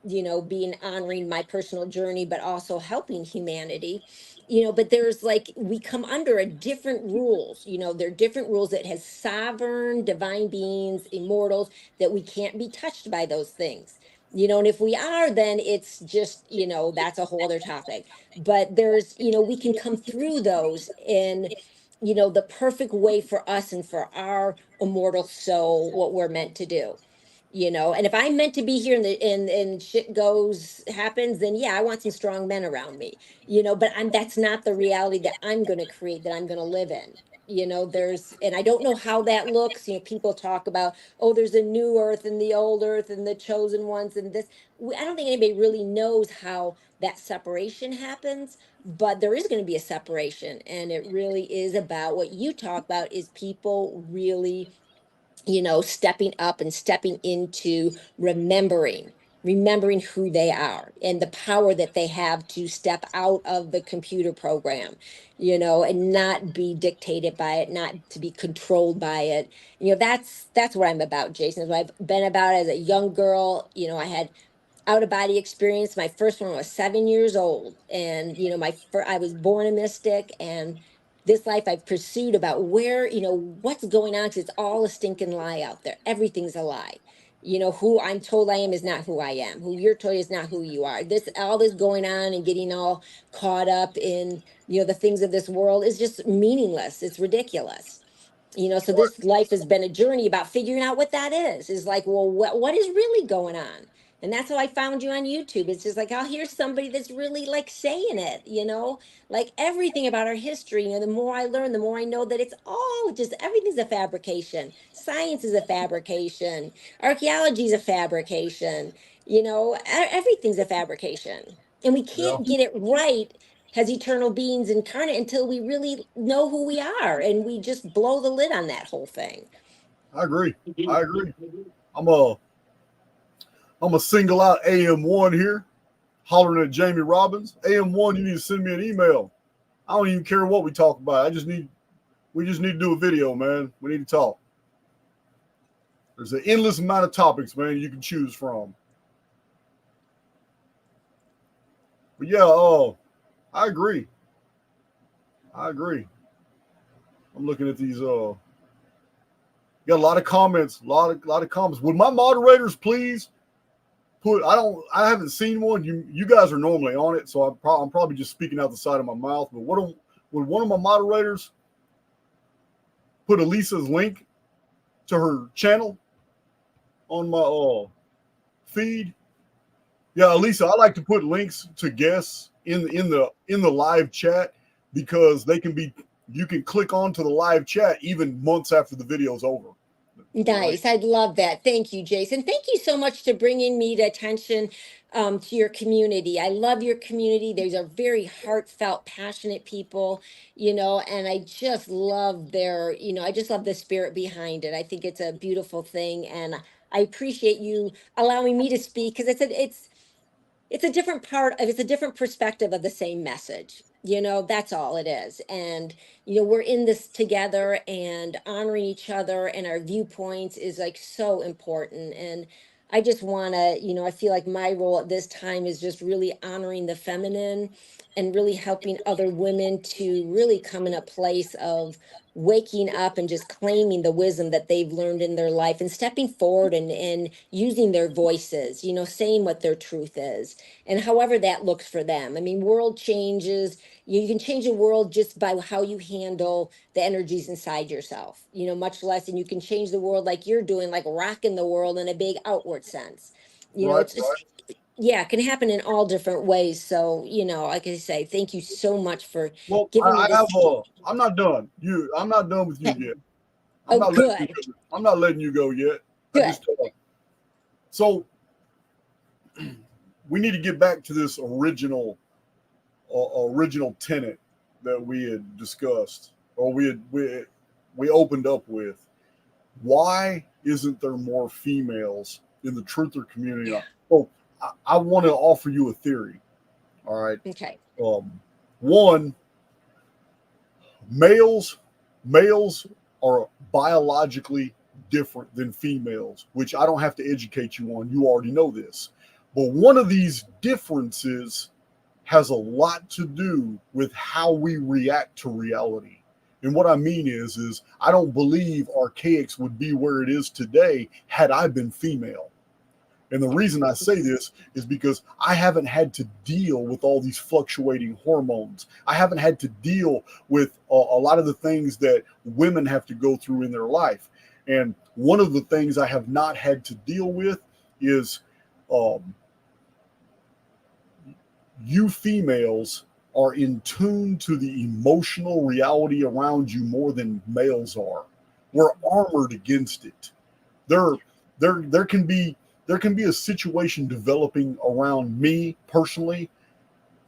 being honoring my personal journey, but also helping humanity. But there's, like, we come under a different rules. There are different rules that has sovereign divine beings, immortals, that we can't be touched by those things. And if we are, then it's just, that's a whole other topic. But there's, we can come through those in, the perfect way for us and for our immortal soul, what we're meant to do. And if I'm meant to be here, and shit goes happens, then yeah, I want some strong men around me. But that's not the reality that I'm going to create, that I'm going to live in. And I don't know how that looks. People talk about, oh, there's a new earth and the old earth and the chosen ones and this. I don't think anybody really knows how that separation happens, but there is going to be a separation, and it really is about what you talk about, is people really, stepping up and stepping into remembering who they are and the power that they have to step out of the computer program, and not be dictated by it, not to be controlled by it. That's what I'm about, Jason, is what I've been about as a young girl. I had out of body experience. My first one was 7 years old, and I was born a mystic, and this life I've pursued about where, what's going on, because it's all a stinking lie out there. Everything's a lie. Who I'm told I am is not who I am. Who you're told is not who you are. This, all this going on and getting all caught up in, the things of this world is just meaningless. It's ridiculous. So this life has been a journey about figuring out what that is like, well, what is really going on? And that's how I found you on YouTube. It's just like, I'll hear somebody that's really like saying it, like everything about our history. The more I learn, the more I know that it's all just, everything's a fabrication. Science is a fabrication. Archaeology is a fabrication. Everything's a fabrication. And we Yeah, can't get it right as eternal beings incarnate until we really know who we are, and we just blow the lid on that whole thing. I agree. I agree. I'm a I'm a single out AM1 here, hollering at Jamie Robbins. AM1, you need to send me an email. I don't even care what we talk about. We just need to do a video, man. We need to talk. There's an endless amount of topics, man, you can choose from. But yeah, I agree. I agree. I'm looking at these. Got a lot of comments. A lot of comments. Would my moderators please put? I haven't seen one. You guys are normally on it, so I'm probably just speaking out the side of my mouth. But would one of my moderators put Elisa's link to her channel on my feed? Yeah, Elisa, I like to put links to guests in the live chat, because you can click onto the live chat even months after the video's over. Nice. Right? I'd love that. Thank you, Jason. Thank you so much to bringing me to attention, to your community. I love your community. These are very heartfelt, passionate people, and I just love I just love the spirit behind it. I think it's a beautiful thing. And I appreciate you allowing me to speak, because it's a different perspective of the same message. That's all it is. And we're in this together, and honoring each other and our viewpoints is like so important. And I just want to, I feel like my role at this time is just really honoring the feminine, and really helping other women to really come in a place of waking up and just claiming the wisdom that they've learned in their life, and stepping forward and using their voices, saying what their truth is, and however that looks for them. I mean, world changes. You can change the world just by how you handle the energies inside yourself, much less. And you can change the world like you're doing, like rocking the world in a big outward sense. You know, Right, it's right. just, yeah, it can happen in all different ways. So, you know, like I say, thank you so much for Well, giving me I have this. I'm not done. I'm not done with you Okay. yet. I'm Oh, not letting you good, go. I'm not letting you go yet. I good. just so we need to get back to this original tenet that we had discussed, or we opened up with. Why isn't there more females in the truther community? Yeah. Oh, I want to offer you a theory. All right. Okay. One, males males are biologically different than females, which I don't have to educate you on. You already know this. But one of these differences has a lot to do with how we react to reality. And what I mean is I don't believe Archaix would be where it is today had I been female. And the reason I say this is because I haven't had to deal with all these fluctuating hormones. I haven't had to deal with a lot of the things that women have to go through in their life. And one of the things I have not had to deal with is um, you females are in tune to the emotional reality around you more than males are. We're armored against it. There, there can be a situation developing around me personally,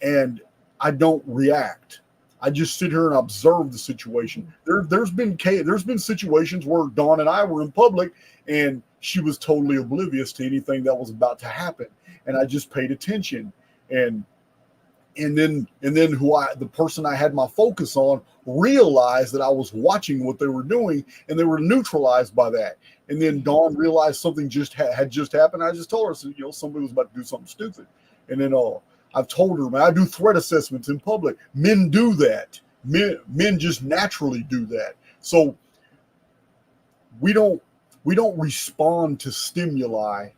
and I don't react. I just sit here and observe the situation. There's been situations where Dawn and I were in public, and she was totally oblivious to anything that was about to happen, and I just paid attention. And and then the person I had my focus on realized that I was watching what they were doing, and they were neutralized by that. And then Dawn realized something had just happened. I just told her, so, somebody was about to do something stupid. And then I've told her, man, I do threat assessments in public. Men do that. Men just naturally do that. So we don't respond to stimuli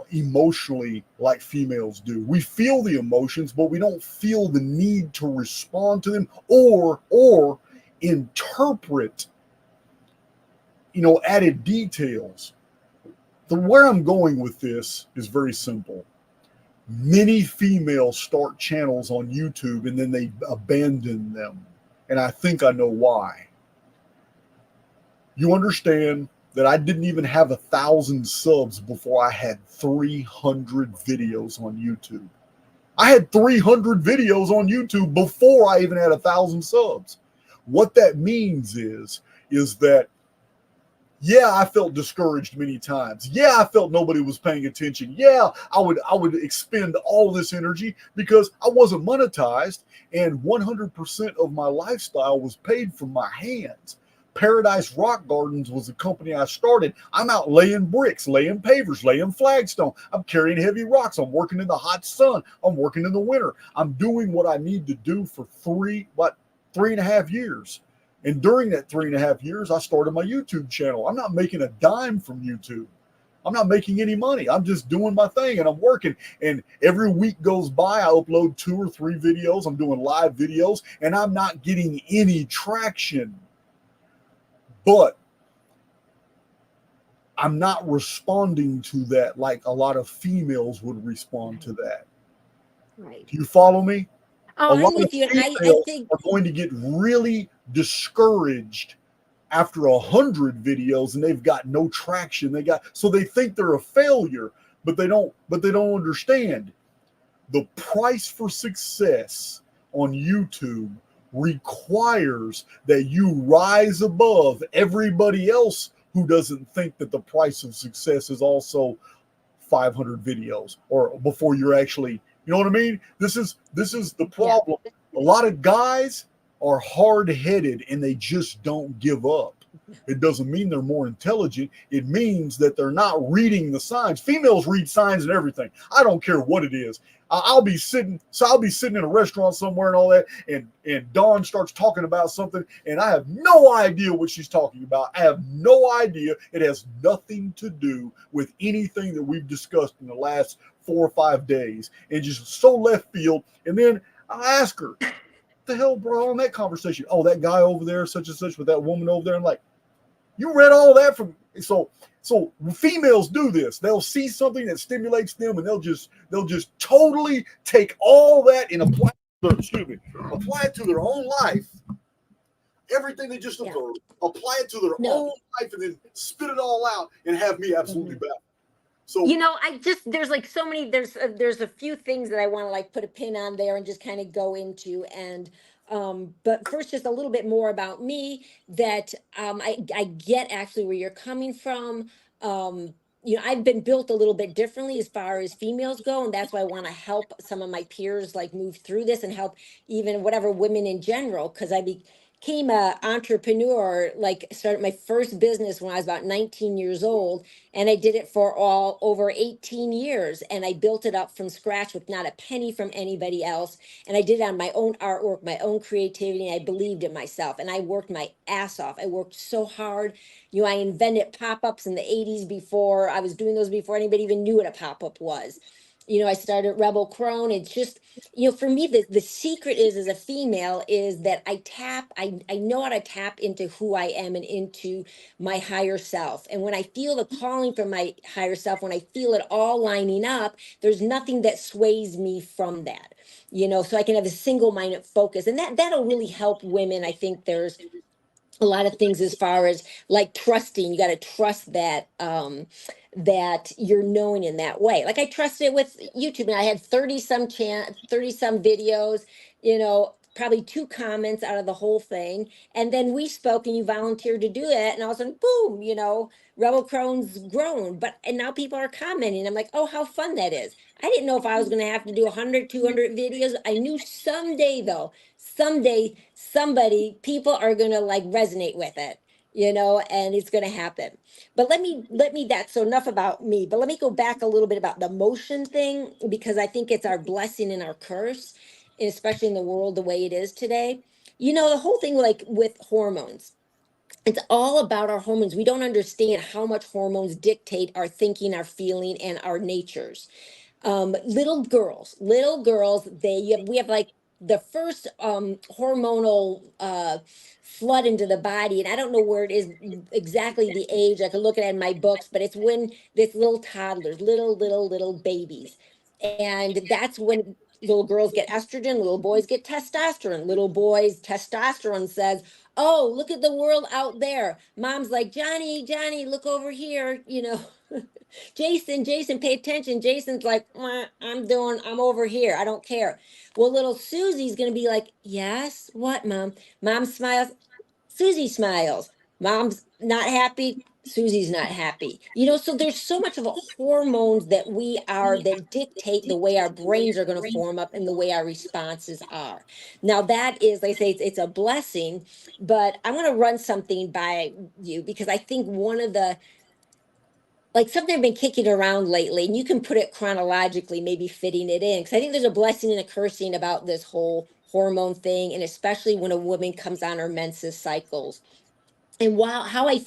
emotionally like females do. We feel the emotions, but we don't feel the need to respond to them or interpret, added details. Where I'm going with this is very simple. Many females start channels on YouTube and then they abandon them. And I think I know why. You understand that I didn't even have 1,000 subs before I had 300 videos on YouTube. I had 300 videos on YouTube before I even had 1,000 subs. What that means is that, yeah, I felt discouraged many times. Yeah, I felt nobody was paying attention. Yeah, I would expend all this energy because I wasn't monetized, and 100% of my lifestyle was paid from my hands. Paradise Rock Gardens was the company I started. I'm out laying bricks, laying pavers, laying flagstone. I'm carrying heavy rocks. I'm working in the hot sun. I'm working in the winter. I'm doing what I need to do for 3.5 years. And during that 3.5 years, I started my YouTube channel. I'm not making a dime from YouTube. I'm not making any money. I'm just doing my thing and I'm working. And every week goes by, I upload 2 or 3 videos. I'm doing live videos and I'm not getting any traction. But I'm not responding to that like a lot of females would respond to that. Right. Do you follow me? Oh, A I'm lot of with you. And I females think, are going to get really discouraged after 100 videos and they've got no traction. So they think they're a failure, but they don't understand. The price for success on YouTube requires that you rise above everybody else who doesn't think that the price of success is also 500 videos or before you're actually, you know what I mean? This is the yeah, problem. A lot of guys are hard-headed and they just don't give up. It doesn't mean they're more intelligent. It means that they're not reading the signs. Females read signs and everything. I don't care what it is. I'll be sitting in a restaurant somewhere and all that, and Dawn starts talking about something, and I have no idea what she's talking about. I have no idea. It has nothing to do with anything that we've discussed in the last 4 or 5 days, and just so left field. And then I ask her, "What the hell, bro, on that conversation? Oh, that guy over there, such and such, with that woman over there." I'm like, You read all that from so females do this. They'll see something that stimulates them, and they'll just totally take all that and apply it to their own life. Everything they just absorb, apply it to their own life, and then spit it all out and have me absolutely baffled. So there's like so many, there's a few things that I want to like put a pin on there and just kind of go into. And but first, just a little bit more about me, that I get actually where you're coming from. I've been built a little bit differently as far as females go, and that's why I want to help some of my peers like move through this and help even whatever women in general, because I became a entrepreneur, like started my first business when I was about 19 years old, and I did it for all over 18 years, and I built it up from scratch with not a penny from anybody else, and I did it on my own artwork, my own creativity, and I believed in myself, and I worked my ass off. I worked so hard. I invented pop-ups in the 80s before I was doing those, before anybody even knew what a pop-up was. I started Rebel Crone. It's just, for me, the secret is, as a female, is that I know how to tap into who I am and into my higher self. And when I feel the calling from my higher self, when I feel it all lining up, there's nothing that sways me from that, so I can have a single-minded focus. And that'll really help women. I think there's a lot of things as far as like trusting. You got to trust that that you're knowing in that way. Like I trusted it with YouTube, and I had 30 some videos, probably 2 comments out of the whole thing. And then we spoke and you volunteered to do it, and all of a sudden, boom, Rebel Crone's grown. And now people are commenting. I'm like, oh, how fun that is. I didn't know if I was going to have to do 100, 200 videos. I knew someday though, people are going to like resonate with it, and it's going to happen. But let me that's so enough about me, but let me go back a little bit about the motion thing, because I think it's our blessing and our curse, and especially in the world the way it is today. The whole thing like with hormones, it's all about our hormones. We don't understand how much hormones dictate our thinking, our feeling, and our natures. Little girls, we have like the first hormonal flood into the body, and I don't know where it is exactly, the age. I could look at it in my books, but it's when this little toddlers, little babies, and that's when little girls get estrogen, little boys get testosterone. Little boys, testosterone says, oh, look at the world out there. Mom's like, Johnny, look over here, Jason, pay attention. Jason's like, I'm over here. I don't care. Well, little Susie's going to be like, yes, what, Mom? Mom smiles. Susie smiles. Mom's not happy. Susie's not happy. So there's so much of a hormones that dictate the way our brains are going to form up and the way our responses are. Now that is, like I say, it's a blessing, but I want to run something by you, because I think one of the, like something I've been kicking around lately, and you can put it chronologically, maybe fitting it in, because I think there's a blessing and a cursing about this whole hormone thing, and especially when a woman comes on her menses cycles. And how I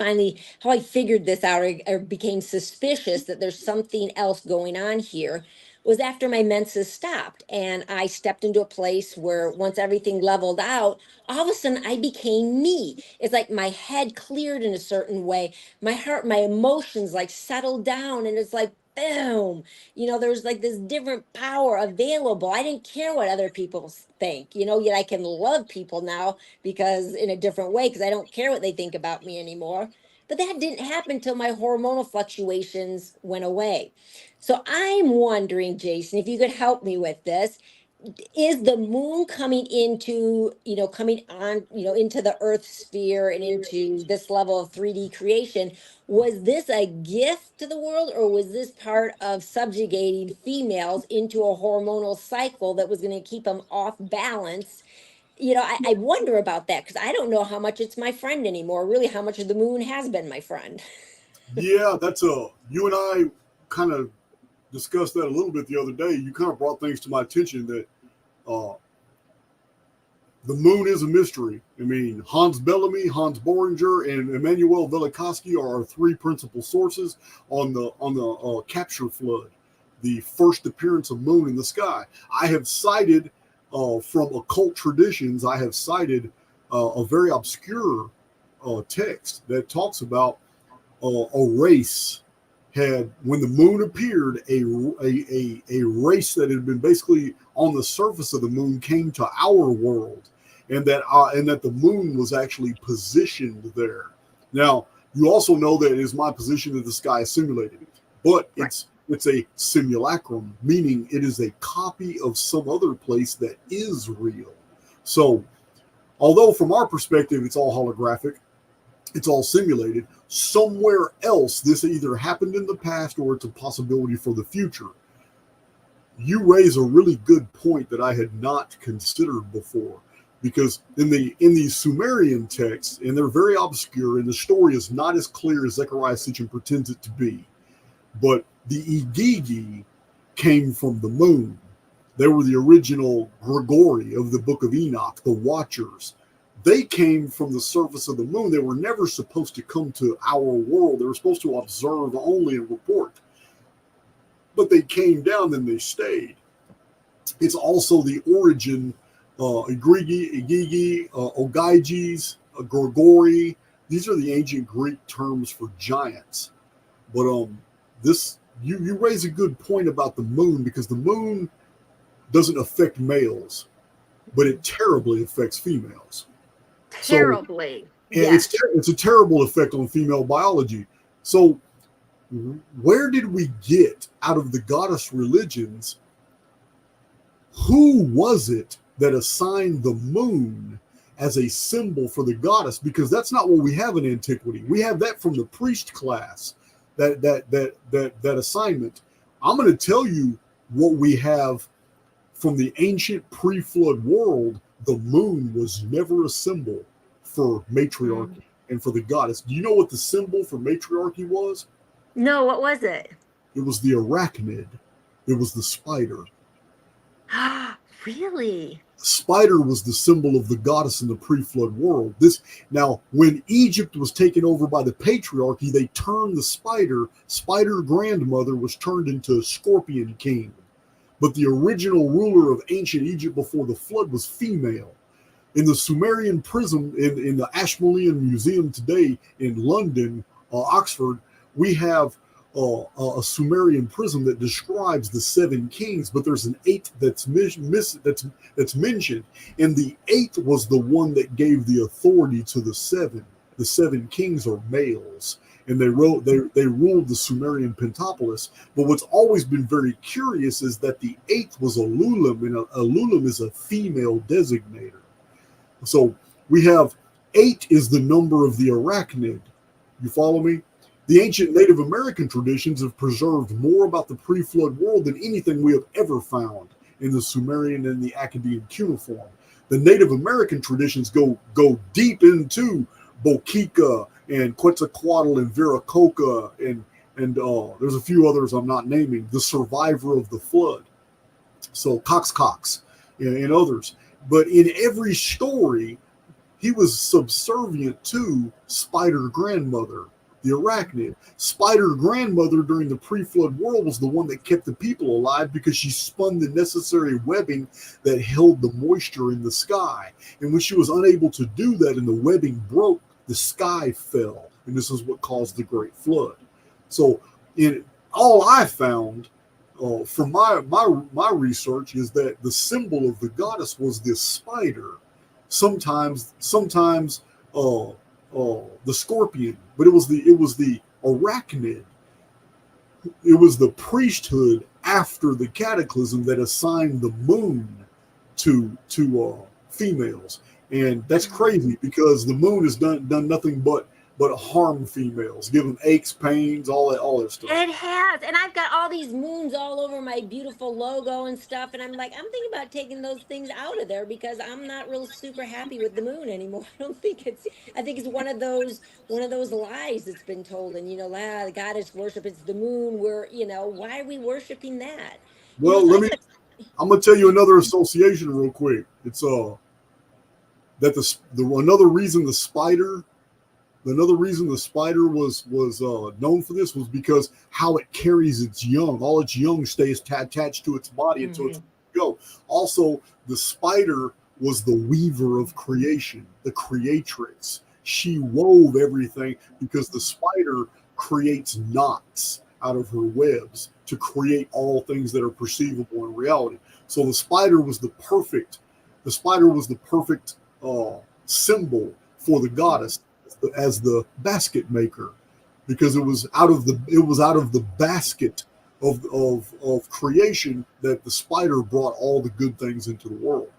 figured this out, or became suspicious that there's something else going on here, was after my menses stopped and I stepped into a place where, once everything leveled out, all of a sudden I became me. It's like my head cleared in a certain way. My heart, my emotions like settled down, and it's like, boom, there's like this different power available. I didn't care what other people think, yet I can love people now, because in a different way, because I don't care what they think about me anymore. But that didn't happen till my hormonal fluctuations went away. So I'm wondering, Jason, if you could help me with this. Is the moon coming coming on, into the earth sphere and into this level of 3D creation? Was this a gift to the world, or was this part of subjugating females into a hormonal cycle that was going to keep them off balance? I wonder about that, because I don't know how much it's my friend anymore, really, how much of the moon has been my friend. Yeah, you and I kind of discussed that a little bit the other day. You kind of brought things to my attention that the moon is a mystery. I mean, Hans Bellamy, Hans Boehringer, and Emanuel Velikovsky are our 3 principal sources on the capture flood, the first appearance of moon in the sky. I have cited from occult traditions, I have cited a very obscure text that talks about a race had, when the moon appeared, a race that had been basically on the surface of the moon came to our world, and that the moon was actually positioned there. Now, you also know that it is my position that the sky is simulated, but it's a simulacrum, meaning it is a copy of some other place that is real. So, although from our perspective it's all holographic, it's all simulated, somewhere else this either happened in the past or it's a possibility for the future. You raise a really good point that I had not considered before, because in these Sumerian texts, and they're very obscure, and the story is not as clear as Zechariah Sitchin pretends it to be, but the Igigi came from the moon. They were the original Grigori of the Book of Enoch, the Watchers. They came from the surface of the moon. They were never supposed to come to our world. They were supposed to observe only and report. But they came down, then they stayed. It's also the origin, Igigi, Ogyges, Grigori. These are the ancient Greek terms for giants. But you raise a good point about the moon, because the moon doesn't affect males, but it terribly affects females. Terribly. So, it's a terrible effect on female biology. So where did we get out of the goddess religions? Who was it that assigned the moon as a symbol for the goddess? Because that's not what we have in antiquity. We have that from the priest class, that assignment. I'm going to tell you what we have from the ancient pre-flood world. The moon was never a symbol for matriarchy and for the goddess. Do you know what the symbol for matriarchy was? No, what was it? It was the arachnid. It was the spider. Really? Spider was the symbol of the goddess in the pre-flood world. Now, when Egypt was taken over by the patriarchy, they turned the spider grandmother was turned into a scorpion king. But the original ruler of ancient Egypt before the flood was female. In the Sumerian prism, in the Ashmolean Museum today in London, Oxford, we have a Sumerian prism that describes the 7 kings, but there's an 8th that's mentioned, and the 8th was the one that gave the authority to the 7. The 7 kings are males, and they ruled the Sumerian Pentapolis. But what's always been very curious is that the 8th was a Lulam, and a Lulam is a female designator. So we have 8 is the number of the arachnid. You follow me? The ancient Native American traditions have preserved more about the pre-flood world than anything we have ever found in the Sumerian and the Akkadian cuneiform. The Native American traditions go deep into Bokika and Quetzalcoatl and Viracocha and there's a few others I'm not naming. The survivor of the flood, so Cox and others. But in every story, he was subservient to Spider Grandmother, the arachnid. Spider Grandmother during the pre-flood world was the one that kept the people alive, because she spun the necessary webbing that held the moisture in the sky. And when she was unable to do that and the webbing broke, the sky fell. And this is what caused the Great Flood. So in all I found from my research is that the symbol of the goddess was this spider. Sometimes the scorpion, but it was the arachnid. It was the priesthood after the cataclysm that assigned the moon to females, and that's crazy, because the moon has done nothing but harm females, give them aches, pains, all that stuff. It has, and I've got all these moons all over my beautiful logo and stuff, and I'm thinking about taking those things out of there, because I'm not real super happy with the moon anymore. I think it's one of those lies that's been told, and the goddess worship, it's the moon. Why are we worshiping that? Well, I'm gonna tell you another association real quick. It's that another reason the spider was known for this was because how it carries its young. All its young stays attached to its body until it's go. Also, the spider was the weaver of creation, the creatrix. she wove everything because the spider creates knots out of her webs to create all things that are perceivable in reality. So the spider was the perfect symbol for the goddess as the basket maker, because it was out of the basket of creation that the spider brought all the good things into the world.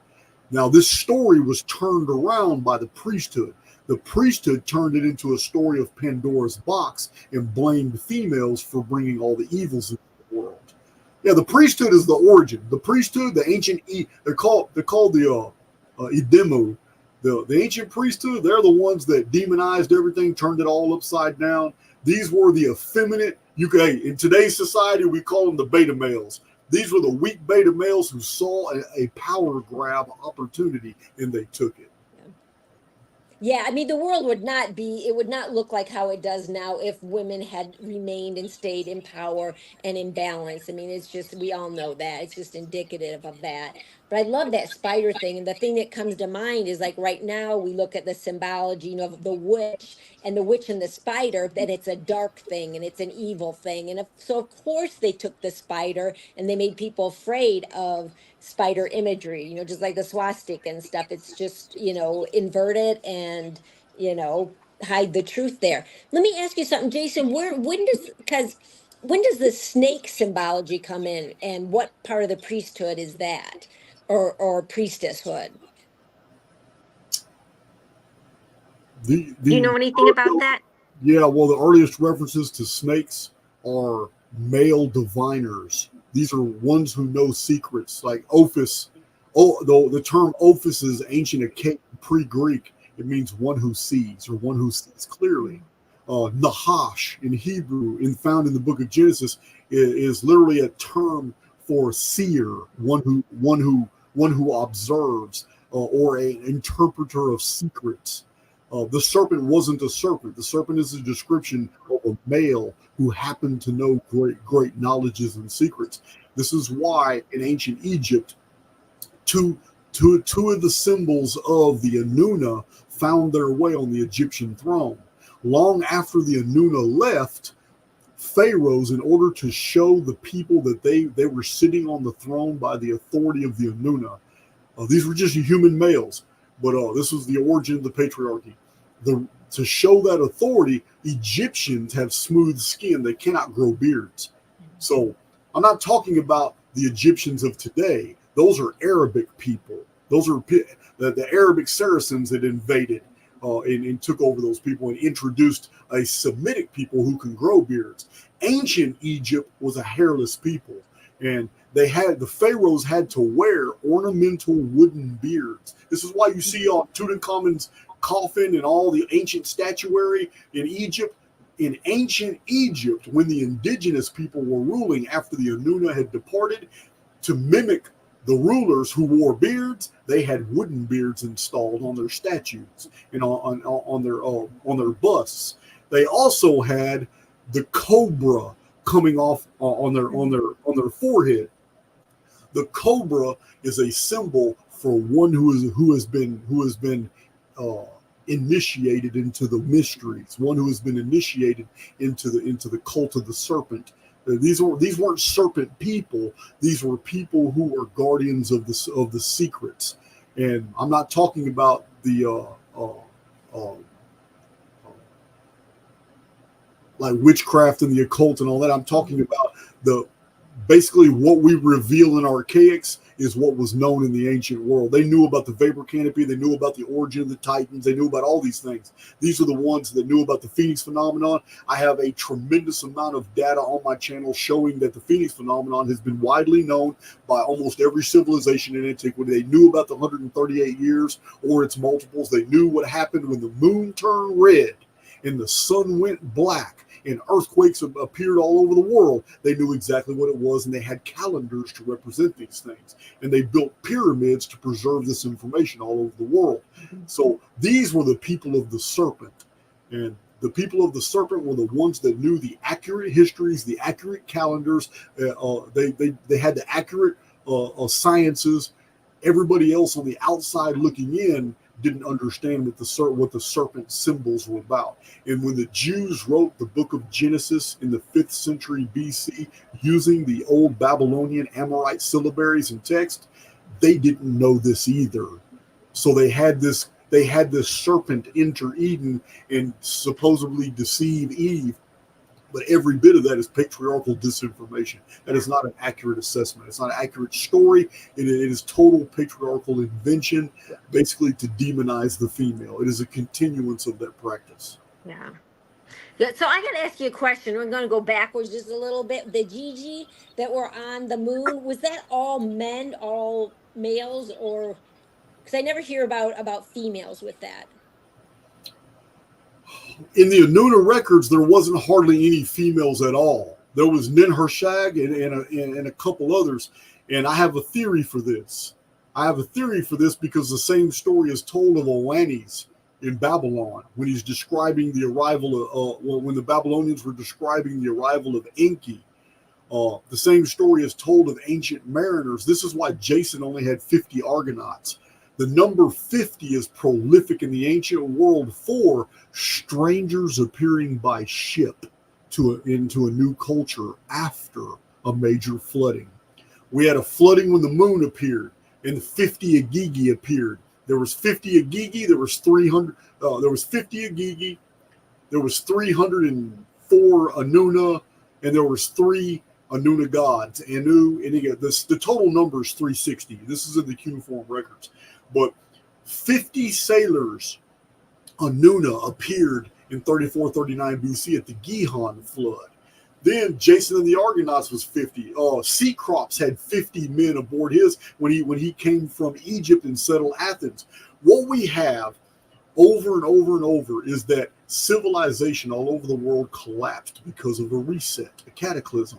Now, this story was turned around by the priesthood. The priesthood turned it into a story of Pandora's box and blamed females for bringing all the evils into the world. Yeah, the priesthood is the origin. The priesthood, the ancient, they're called the Idemu. The ancient priesthood, they're the ones that demonized everything, turned it all upside down. These were the effeminate. In today's society, we call them the beta males. These were the weak beta males who saw a power grab opportunity and they took it. Yeah, I mean, the world would not be, it would not look like how it does now if women had remained and stayed in power and in balance. I mean, it's just, we all know that. It's just indicative of that. But I love that spider thing. And the thing that comes to mind is like right now we look at the symbology, you know, of the witch and the spider, that it's a dark thing and it's an evil thing. And so, of course, they took the spider and they made people afraid of spider imagery, you know, just like the swastika and stuff. It's just, you know, inverted and, you know, hide the truth there. Let me ask you something, Jason. When does the snake symbology come in, and what part of the priesthood is that, or priestesshood? The Do you the know anything about that? Yeah, well, the earliest references to snakes are male diviners. These are ones who know secrets, like Ophis. Oh, the term Ophis is ancient Archaix, pre-Greek. It means one who sees, or one who sees clearly. Nahash in Hebrew, found in the book of Genesis, is literally a term for seer, one who observes, or an interpreter of secrets. The serpent wasn't a serpent. The serpent is a description of a male who happened to know great knowledges and secrets. This is why in ancient Egypt, two of the symbols of the Anuna found their way on the Egyptian throne. Long after the Anuna left, pharaohs, in order to show the people that they were sitting on the throne by the authority of the Anuna, these were just human males, but this was the origin of the patriarchy. To show that authority, Egyptians have smooth skin. They cannot grow beards. So I'm not talking about the Egyptians of today. Those are Arabic people. Those are the Arabic Saracens that invaded and took over those people and introduced a Semitic people who can grow beards. Ancient Egypt was a hairless people, and the pharaohs had to wear ornamental wooden beards. This is why you see on Tutankhamun's coffin and all the ancient statuary in Egypt. In ancient Egypt, when the indigenous people were ruling after the Anuna had departed, to mimic the rulers who wore beards, they had wooden beards installed on their statues and on their busts. They also had the cobra coming off on their forehead. The cobra is a symbol for one who has been initiated into the mysteries, one who has been initiated into the cult of the serpent. These weren't serpent people. These were people who were guardians of the secrets. And I'm not talking about the like witchcraft and the occult and all that. I'm talking about basically what we reveal in Archaix is what was known in the ancient world. They knew about the vapor canopy. They knew about the origin of the Titans. They knew about all these things. These are the ones that knew about the Phoenix phenomenon. I have a tremendous amount of data on my channel showing that the Phoenix phenomenon has been widely known by almost every civilization in antiquity. They knew about the 138 years or its multiples. They knew what happened when the moon turned red and the sun went black and earthquakes appeared all over the world. They knew exactly what it was, and they had calendars to represent these things. And they built pyramids to preserve this information all over the world. So these were the people of the serpent. And the people of the serpent were the ones that knew the accurate histories, the accurate calendars. They had the accurate sciences. Everybody else on the outside looking in didn't understand what the serpent symbols were about. And when the Jews wrote the book of Genesis in the 5th century BC using the old Babylonian Amorite syllabaries and text, they didn't know this either. So they had this serpent enter Eden and supposedly deceive Eve. But every bit of that is patriarchal disinformation. That is not an accurate assessment. It's not an accurate story. It is total patriarchal invention, basically to demonize the female. It is a continuance of that practice. Yeah. Yeah, so I got to ask you a question. We're going to go backwards just a little bit. The Gigi that were on the moon, was that all men, all males, or because I never hear about females with that? In the Anuna records, there wasn't hardly any females at all. There was Ninhershag and a couple others. And I have a theory for this. Because the same story is told of Oannes in Babylon when he's describing the arrival of, when the Babylonians were describing the arrival of Enki. The same story is told of ancient mariners. This is why Jason only had 50 Argonauts. The number 50 is prolific in the ancient world for strangers appearing by ship into a new culture after a major flooding. We had a flooding when the moon appeared, and 50 Agigi appeared. There was 50 Agigi, there was 300, there was 50 Agigi, there was 304 Anuna, and there was 3 Anuna gods. Anu, and the total number is 360. This is in the cuneiform records. But 50 sailors, Anuna, appeared in 34-39 BC at the Gihon flood. Then Jason and the Argonauts was 50. Cecrops had 50 men aboard his when he came from Egypt and settled Athens. What we have over and over and over is that civilization all over the world collapsed because of a reset, a cataclysm.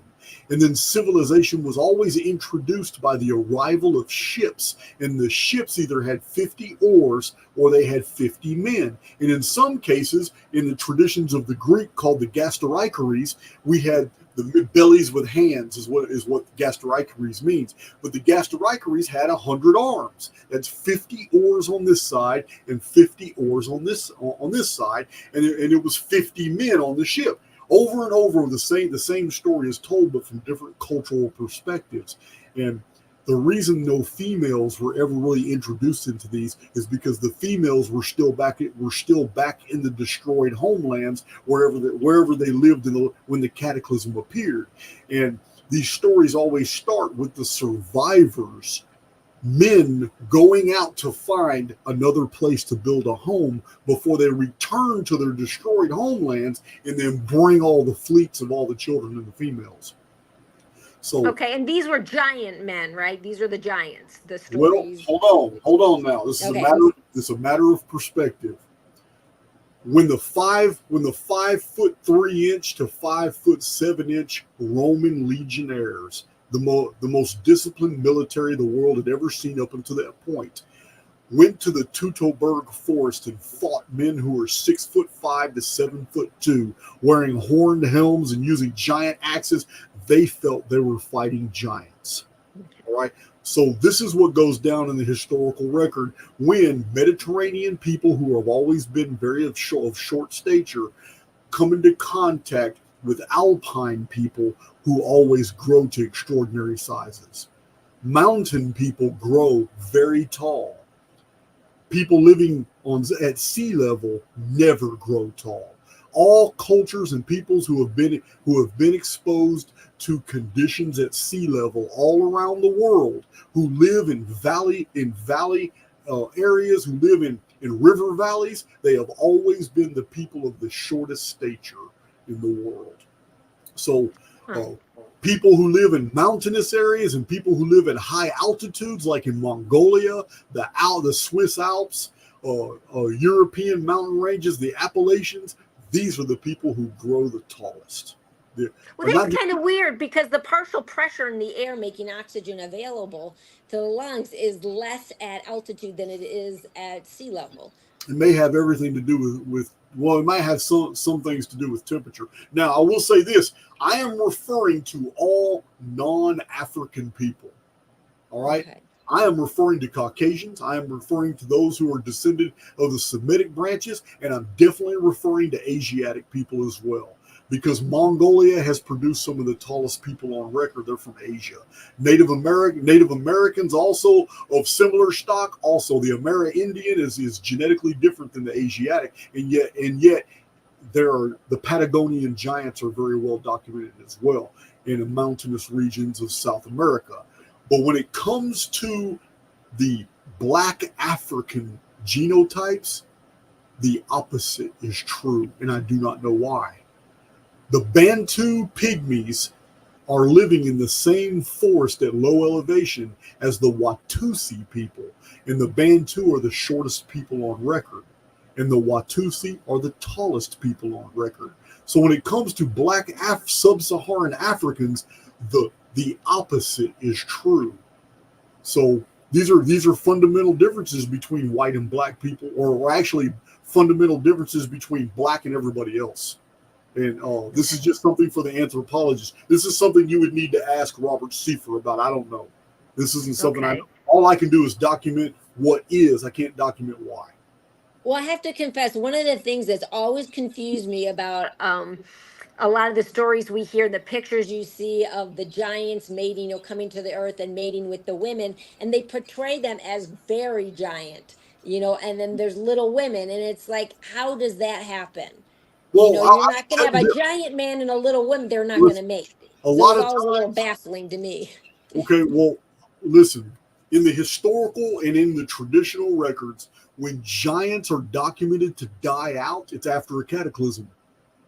And then civilization was always introduced by the arrival of ships. And the ships either had 50 oars or they had 50 men. And in some cases, in the traditions of the Greek called the gasteroikeres, we had the bellies with hands is what gasteroikeres means. But the gasteroikeres had 100 arms. That's 50 oars on this side and 50 oars on this side. And it was 50 men on the ship. Over and over, the same story is told, but from different cultural perspectives. And the reason no females were ever really introduced into these is because the females were still back in the destroyed homelands wherever they lived when the cataclysm appeared. And these stories always start with the survivors, men going out to find another place to build a home before they return to their destroyed homelands and then bring all the fleets of all the children and the females. So okay, and these were giant men, right? These are the giants. The stories. Well, hold on now. This is a matter of perspective. When the 5'3" to 5'7" Roman legionnaires, the most disciplined military the world had ever seen up until that point, went to the Teutoburg forest and fought men who were 6'5" to 7'2", wearing horned helms and using giant axes. They felt they were fighting giants. All right. So this is what goes down in the historical record when Mediterranean people who have always been very of short stature come into contact with Alpine people who always grow to extraordinary sizes. Mountain people grow very tall. People living at sea level never grow tall. All cultures and peoples who have been exposed to conditions at sea level all around the world, who live in valley areas, who live in river valleys, they have always been the people of the shortest stature in the world. So people who live in mountainous areas and people who live at high altitudes, like in Mongolia, the Swiss Alps, European mountain ranges, the Appalachians, these are the people who grow the tallest. Well, that's kind of weird because the partial pressure in the air making oxygen available to the lungs is less at altitude than it is at sea level. It may have everything to do with it might have some things to do with temperature. Now, I will say this. I am referring to all non-African people. All right? Okay. I am referring to Caucasians. I am referring to those who are descended of the Semitic branches, and I'm definitely referring to Asiatic people as well. Because Mongolia has produced some of the tallest people on record. They're from Asia. Native Americans also of similar stock. Also, the Amerindian is genetically different than the Asiatic, and yet the Patagonian giants are very well documented as well in the mountainous regions of South America. But when it comes to the Black African genotypes, the opposite is true, and I do not know why. The Bantu pygmies are living in the same forest at low elevation as the Watusi people, and the Bantu are the shortest people on record, and the Watusi are the tallest people on record. So when it comes to Black sub-Saharan Africans, the opposite is true. So these are fundamental differences between white and black people, or actually fundamental differences between black and everybody else. And this is just something for the anthropologists. This is something you would need to ask Robert Seifer about. I don't know. This isn't something I know. All I can do is document what is. I can't document why. Well, I have to confess, one of the things that's always confused me about a lot of the stories we hear, the pictures you see of the giants mating, coming to the earth and mating with the women, and they portray them as very giant, and then there's little women, and it's like, how does that happen? Well, You're not going to tell have you a this. giant man and a little woman, they're not going to Listen, mate. a So lot it's of always a little times, baffling to me. okay, well, listen, in the historical and in the traditional records, when giants are documented to die out, it's after a cataclysm.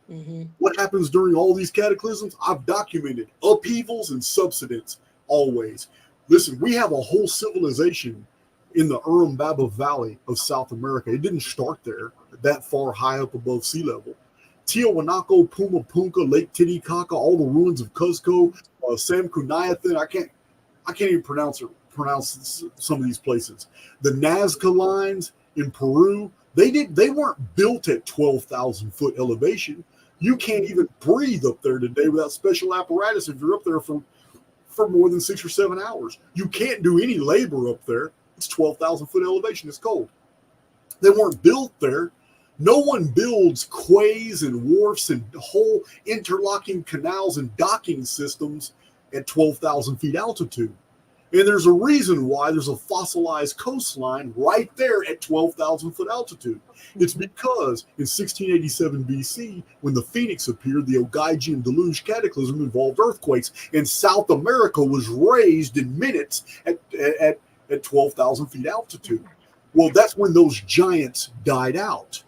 Hmm. What happens during all these cataclysms? I've documented upheavals and subsidence always. Listen, we have a whole civilization in the Urubamba Valley of South America. It didn't start there, that far high up above sea level. Tiahuanaco, Puma Punka, Lake Titicaca, all the ruins of Cuzco, Sam Cunayathan. I can't even pronounce some of these places. The Nazca lines in Peru, they weren't built at 12,000 foot elevation. You can't even breathe up there today without special apparatus if you're up there for more than 6 or 7 hours. You can't do any labor up there. It's 12,000 foot elevation. It's cold. They weren't built there. No one builds quays and wharfs and whole interlocking canals and docking systems at 12,000 feet altitude. And there's a reason why there's a fossilized coastline right there at 12,000 foot altitude. It's because in 1687 BC, when the Phoenix appeared, the Ogygian deluge cataclysm involved earthquakes, and South America was raised in minutes at 12,000 feet altitude. Well, that's when those giants died out.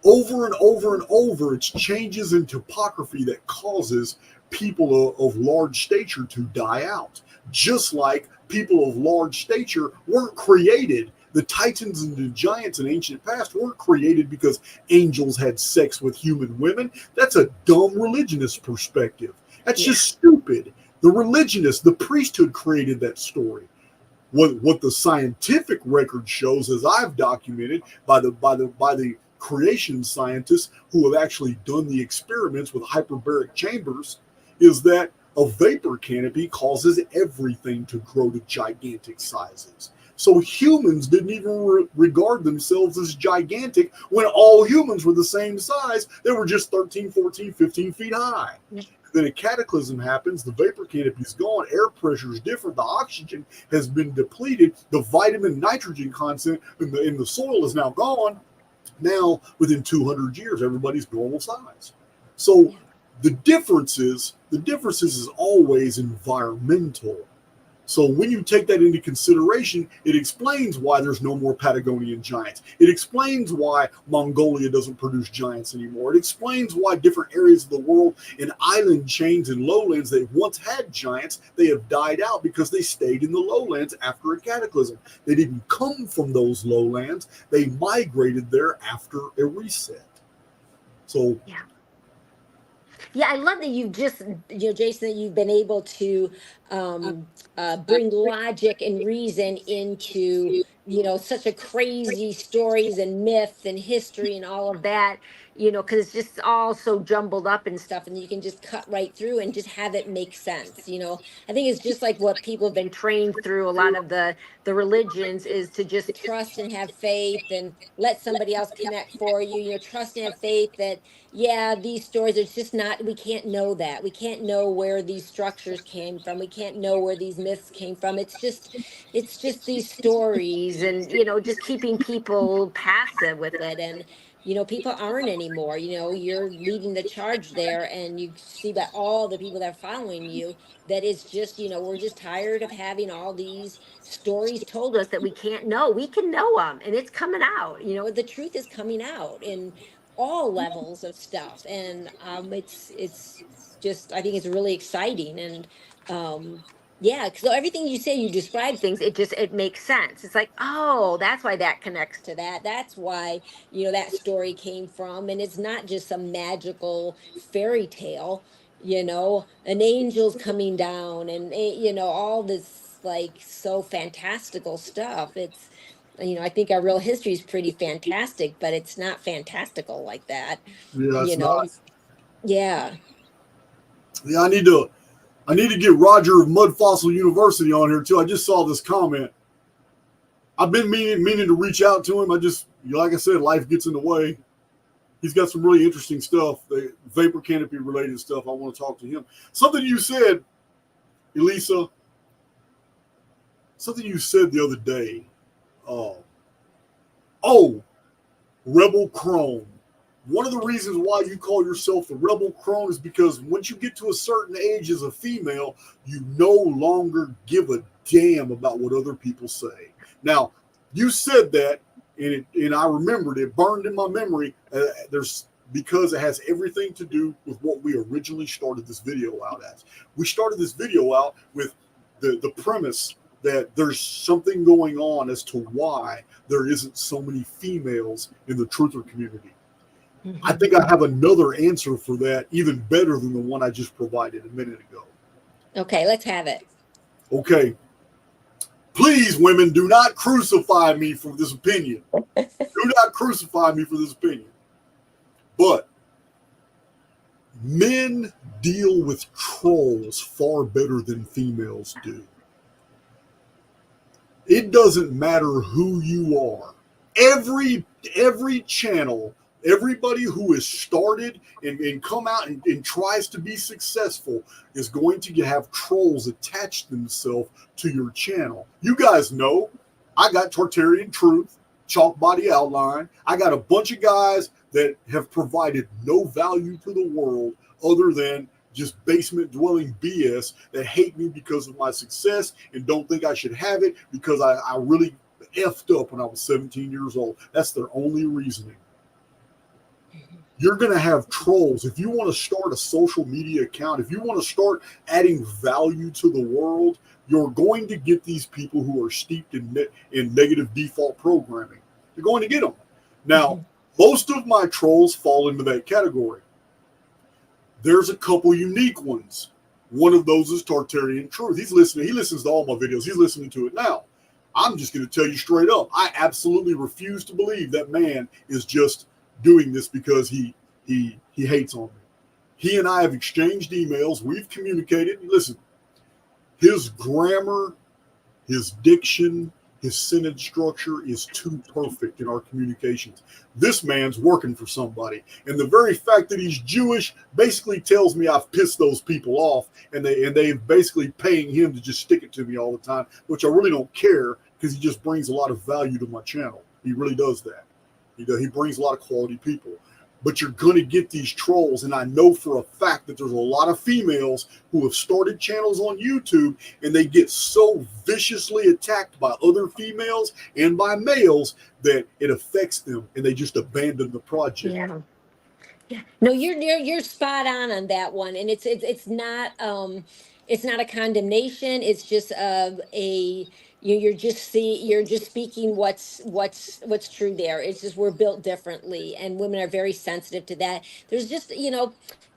Over and over and over, it's changes in topography that causes people of large stature to die out. Just like people of large stature weren't created. The titans and the giants in ancient past weren't created because angels had sex with human women. That's a dumb religionist perspective. That's just stupid. The religionists, the priesthood created that story. What the scientific record shows, as I've documented by the creation scientists who have actually done the experiments with hyperbaric chambers, is that a vapor canopy causes everything to grow to gigantic sizes. So humans didn't even regard themselves as gigantic when all humans were the same size. They were just 13, 14, 15 feet high. Then a cataclysm happens, the vapor canopy is gone, air pressure is different, the oxygen has been depleted, the vitamin nitrogen content in the soil is now gone. Now, within 200 years, everybody's normal size. So the differences is always environmental. So when you take that into consideration, it explains why there's no more Patagonian giants. It explains why Mongolia doesn't produce giants anymore. It explains why different areas of the world and island chains and lowlands that once had giants, they have died out because they stayed in the lowlands after a cataclysm. They didn't come from those lowlands. They migrated there after a reset. So Yeah, I love that you've just, Jason, that you've been able to bring logic and reason into such a crazy stories and myth and history and all of that, because it's just all so jumbled up and stuff, and you can just cut right through and just have it make sense. I think it's just like what people have been trained through a lot of the religions, is to just trust and have faith and let somebody else connect for you. Trust and have faith that, yeah, these stories, it's just not, we can't know that. We can't know where these structures came from. We can't know where these myths came from. It's just these stories, and just keeping people passive with it. And people aren't anymore. You're leading the charge there, and you see that all the people that are following you, that it's just, we're just tired of having all these stories told us that we can't know. We can know them, and it's coming out. The truth is coming out in all levels of stuff. And it's just, I think it's really exciting. And yeah, so everything you say, you describe things, it makes sense. It's like, oh, that's why that connects to that. That's why, that story came from. And it's not just some magical fairy tale, an angel's coming down, and all this like so fantastical stuff. I think our real history is pretty fantastic, but it's not fantastical like that, Yeah, you it's know. not. Yeah. Yeah, I need to get Roger of Mud Fossil University on here too. I just saw this comment. I've been meaning to reach out to him. Like I said, life gets in the way. He's got some really interesting stuff, the vapor canopy related stuff. I want to talk to him. Something you said, Elisa, something you said the other day. Uh, oh, Rebel Crone. One of the reasons why you call yourself the Rebel Crone is because once you get to a certain age as a female, you no longer give a damn about what other people say. Now, you said that, and I remembered it, burned in my memory. There's because it has everything to do with what we originally started this video out as. We started this video out with the premise that there's something going on as to why there isn't so many females in the truther community. I think I have another answer for that, even better than the one I just provided a minute ago. Okay, let's have it. Okay. Please, women, do not crucify me for this opinion. Do not crucify me for this opinion. But men deal with trolls far better than females do. It doesn't matter who you are. Every channel, everybody who has started and come out and tries to be successful is going to have trolls attach themselves to your channel. You guys know I got Tartarian Truth, Chalk Body Outline. I got a bunch of guys that have provided no value to the world other than just basement dwelling BS that hate me because of my success and don't think I should have it because I really effed up when I was 17 years old. That's their only reasoning. You're going to have trolls. If you want to start a social media account, if you want to start adding value to the world, you're going to get these people who are steeped in negative default programming. You're going to get them. Now, most of my trolls fall into that category. There's a couple unique ones. One of those is Tartarian Truth. He's listening. He listens to all my videos. He's listening to it now. I'm just going to tell you straight up. I absolutely refuse to believe that man is just doing this because he hates on me. He and I have exchanged emails. We've communicated. Listen, his grammar, his diction, his sentence structure is too perfect in our communications. This man's working for somebody. And the very fact that he's Jewish basically tells me I've pissed those people off, and they're basically paying him to just stick it to me all the time, which I really don't care because he just brings a lot of value to my channel. He really does that. He brings a lot of quality people. But you're going to get these trolls. And I know for a fact that there's a lot of females who have started channels on YouTube and they get so viciously attacked by other females and by males that it affects them and they just abandon the project. Yeah. Yeah. No, you're spot on that one. And it's not a condemnation. It's just you're just speaking what's true there. It's just we're built differently, and women are very sensitive to that. There's just,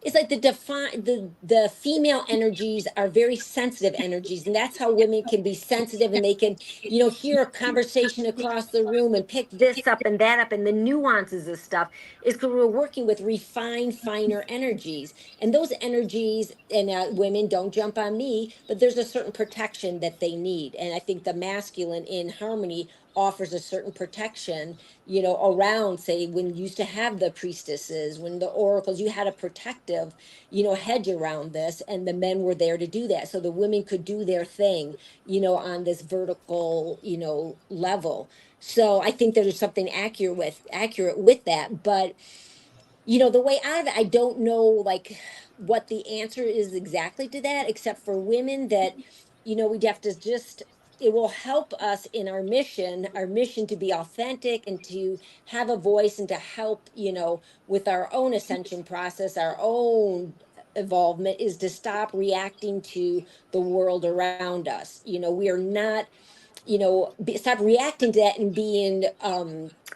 it's like the female energies are very sensitive energies, and that's how women can be sensitive, and they can, hear a conversation across the room and pick this up and that up, and the nuances of stuff is because we're working with refined, finer energies. And those energies, and women, don't jump on me, but there's a certain protection that they need. And I think the masculine in harmony offers a certain protection, around, say, when you used to have the priestesses, when the oracles, you had a protective, hedge around this, and the men were there to do that. So the women could do their thing, on this vertical, level. So I think there's something accurate with that. But the way out of it, I don't know like what the answer is exactly to that, except for women that, we'd have to just, it will help us in our mission to be authentic and to have a voice and to help, with our own ascension process, our own involvement is to stop reacting to the world around us. We are not, stop reacting to that and being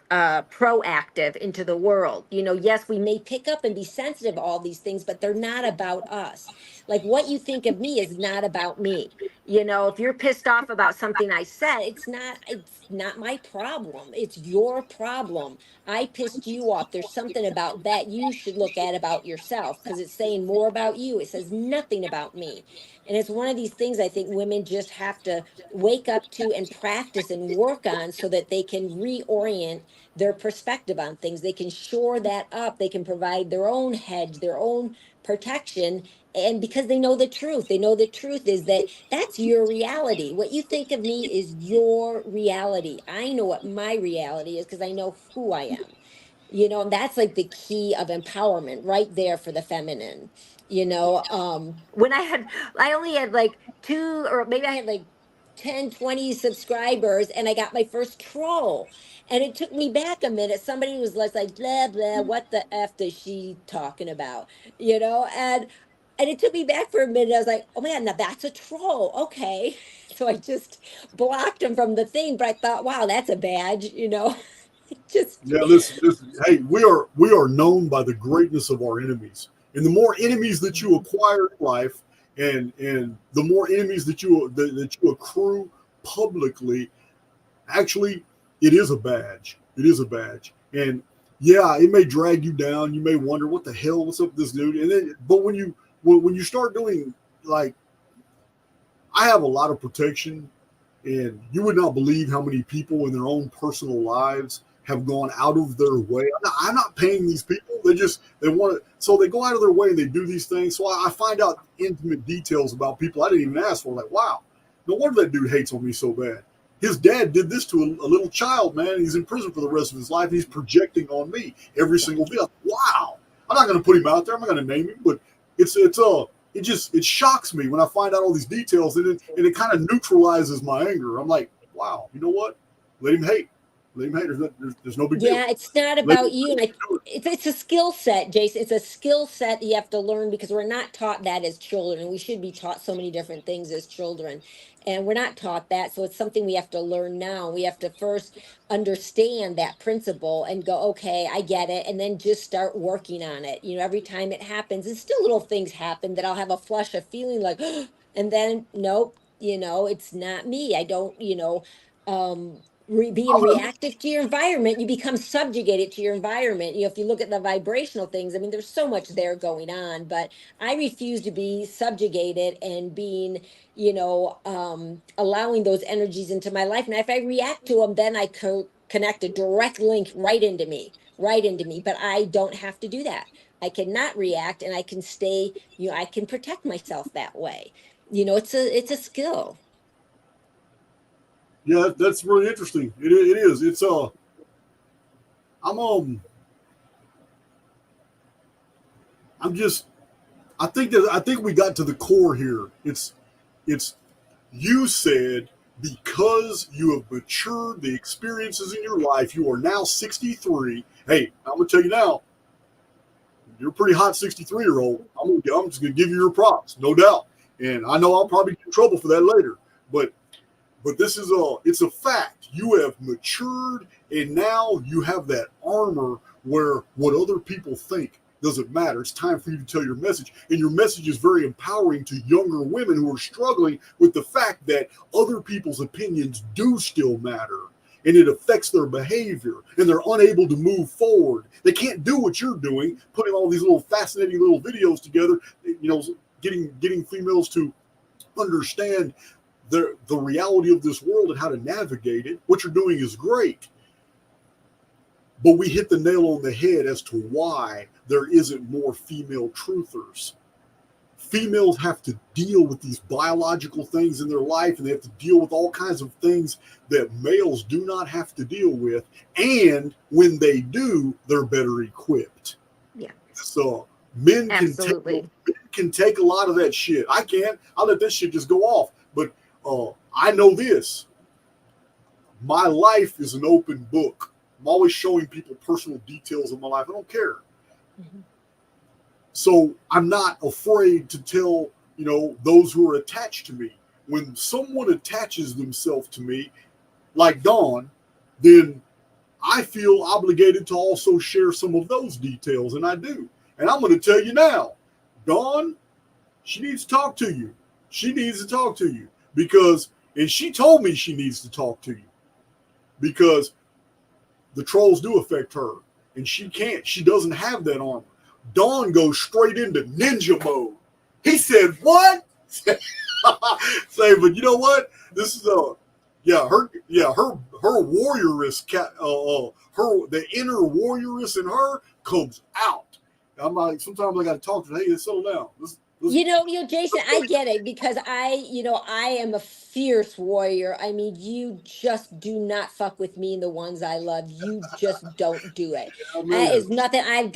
proactive into the world. Yes, we may pick up and be sensitive to all these things, but they're not about us. Like what you think of me is not about me. If you're pissed off about something I said, it's not my problem. It's your problem. I pissed you off. There's something about that you should look at about yourself, because it's saying more about you. It says nothing about me. And it's one of these things I think women just have to wake up to and practice and work on, so that they can reorient their perspective on things. They can shore that up. They can provide their own hedge, their own protection. And because they know the truth is that that's your reality. What you think of me is your reality. I know what my reality is because I know who I am. And that's like the key of empowerment right there for the feminine. When I only had like two, or maybe I had like 10, 20 subscribers, and I got my first troll. And it took me back a minute. Somebody was like, blah, blah, what the F is she talking about? And it took me back for a minute. I was like, oh man, now that's a troll. Okay. So I just blocked him from the thing, but I thought, wow, that's a badge. Just Yeah, listen. Hey, we are known by the greatness of our enemies, and the more enemies that you acquire in life, and the more enemies that you accrue publicly, actually, it is a badge. It is a badge, and yeah, it may drag you down. You may wonder what the hell, what's up with this dude, and then, but when you start doing, like, I have a lot of protection, and you would not believe how many people in their own personal lives have gone out of their way. I'm not paying these people. They want to, so they go out of their way and they do these things. So I find out intimate details about people I didn't even ask for. Like, wow, no wonder that dude hates on me so bad. His dad did this to a little child, man. He's in prison for the rest of his life. He's projecting on me every single day. Wow. I'm not going to put him out there. I'm not going to name him, but it shocks me when I find out all these details, and it kind of neutralizes my anger. I'm like, wow, you know what? Let him hate. Let him hate. There's no big deal. Yeah, it's not about you. And it's a skill set, Jason. It's a skill set that you have to learn, because we're not taught that as children. And we should be taught so many different things as children. And we're not taught that. So it's something we have to learn now. We have to first understand that principle and go, okay, I get it. And then just start working on it. Every time it happens, and still little things happen that I'll have a flush of feeling like, and then nope, it's not me. I don't, being reactive to your environment, you become subjugated to your environment. If you look at the vibrational things, I mean, there's so much there going on, but I refuse to be subjugated and being, allowing those energies into my life. And if I react to them, then I connect a direct link right into me. But I don't have to do that. I cannot react, and I can stay, I can protect myself that way. It's a skill. Yeah, that's really interesting. It is. It's I'm I'm just I think we got to the core here. It's you said, because you have matured the experiences in your life, you are now 63. Hey, I'm gonna tell you now, you're a pretty hot 63-year-old. I'm just gonna give you your props, no doubt. And I know I'll probably get in trouble for that later, but this is it's a fact. You have matured, and now you have that armor where what other people think doesn't matter. It's time for you to tell your message. And your message is very empowering to younger women who are struggling with the fact that other people's opinions do still matter. And it affects their behavior, and they're unable to move forward. They can't do what you're doing, putting all these little fascinating little videos together, getting females to understand the reality of this world and how to navigate it. What you're doing is great. But we hit the nail on the head as to why there isn't more female truthers. Females have to deal with these biological things in their life, and they have to deal with all kinds of things that males do not have to deal with. And when they do, they're better equipped. Yeah. So men Absolutely. can take a lot of that shit. I can't. I let that shit just go off. But I know this. My life is an open book. I'm always showing people personal details of my life. I don't care. Mm-hmm. So I'm not afraid to tell, those who are attached to me. When someone attaches themselves to me, like Dawn, then I feel obligated to also share some of those details, and I do. And I'm going to tell you now, Dawn, she needs to talk to you. She needs to talk to you and she told me she needs to talk to you because the trolls do affect her, and she doesn't have that armor. Dawn goes straight into ninja mode. He said, what? Say, but you know what? This is her warrioress the inner warrioress in her comes out. I'm like, sometimes I got to talk to her. Hey, settle down. Jason, I get it because I am a fierce warrior. I mean, you just do not fuck with me and the ones I love. You just don't do it. It's nothing. I've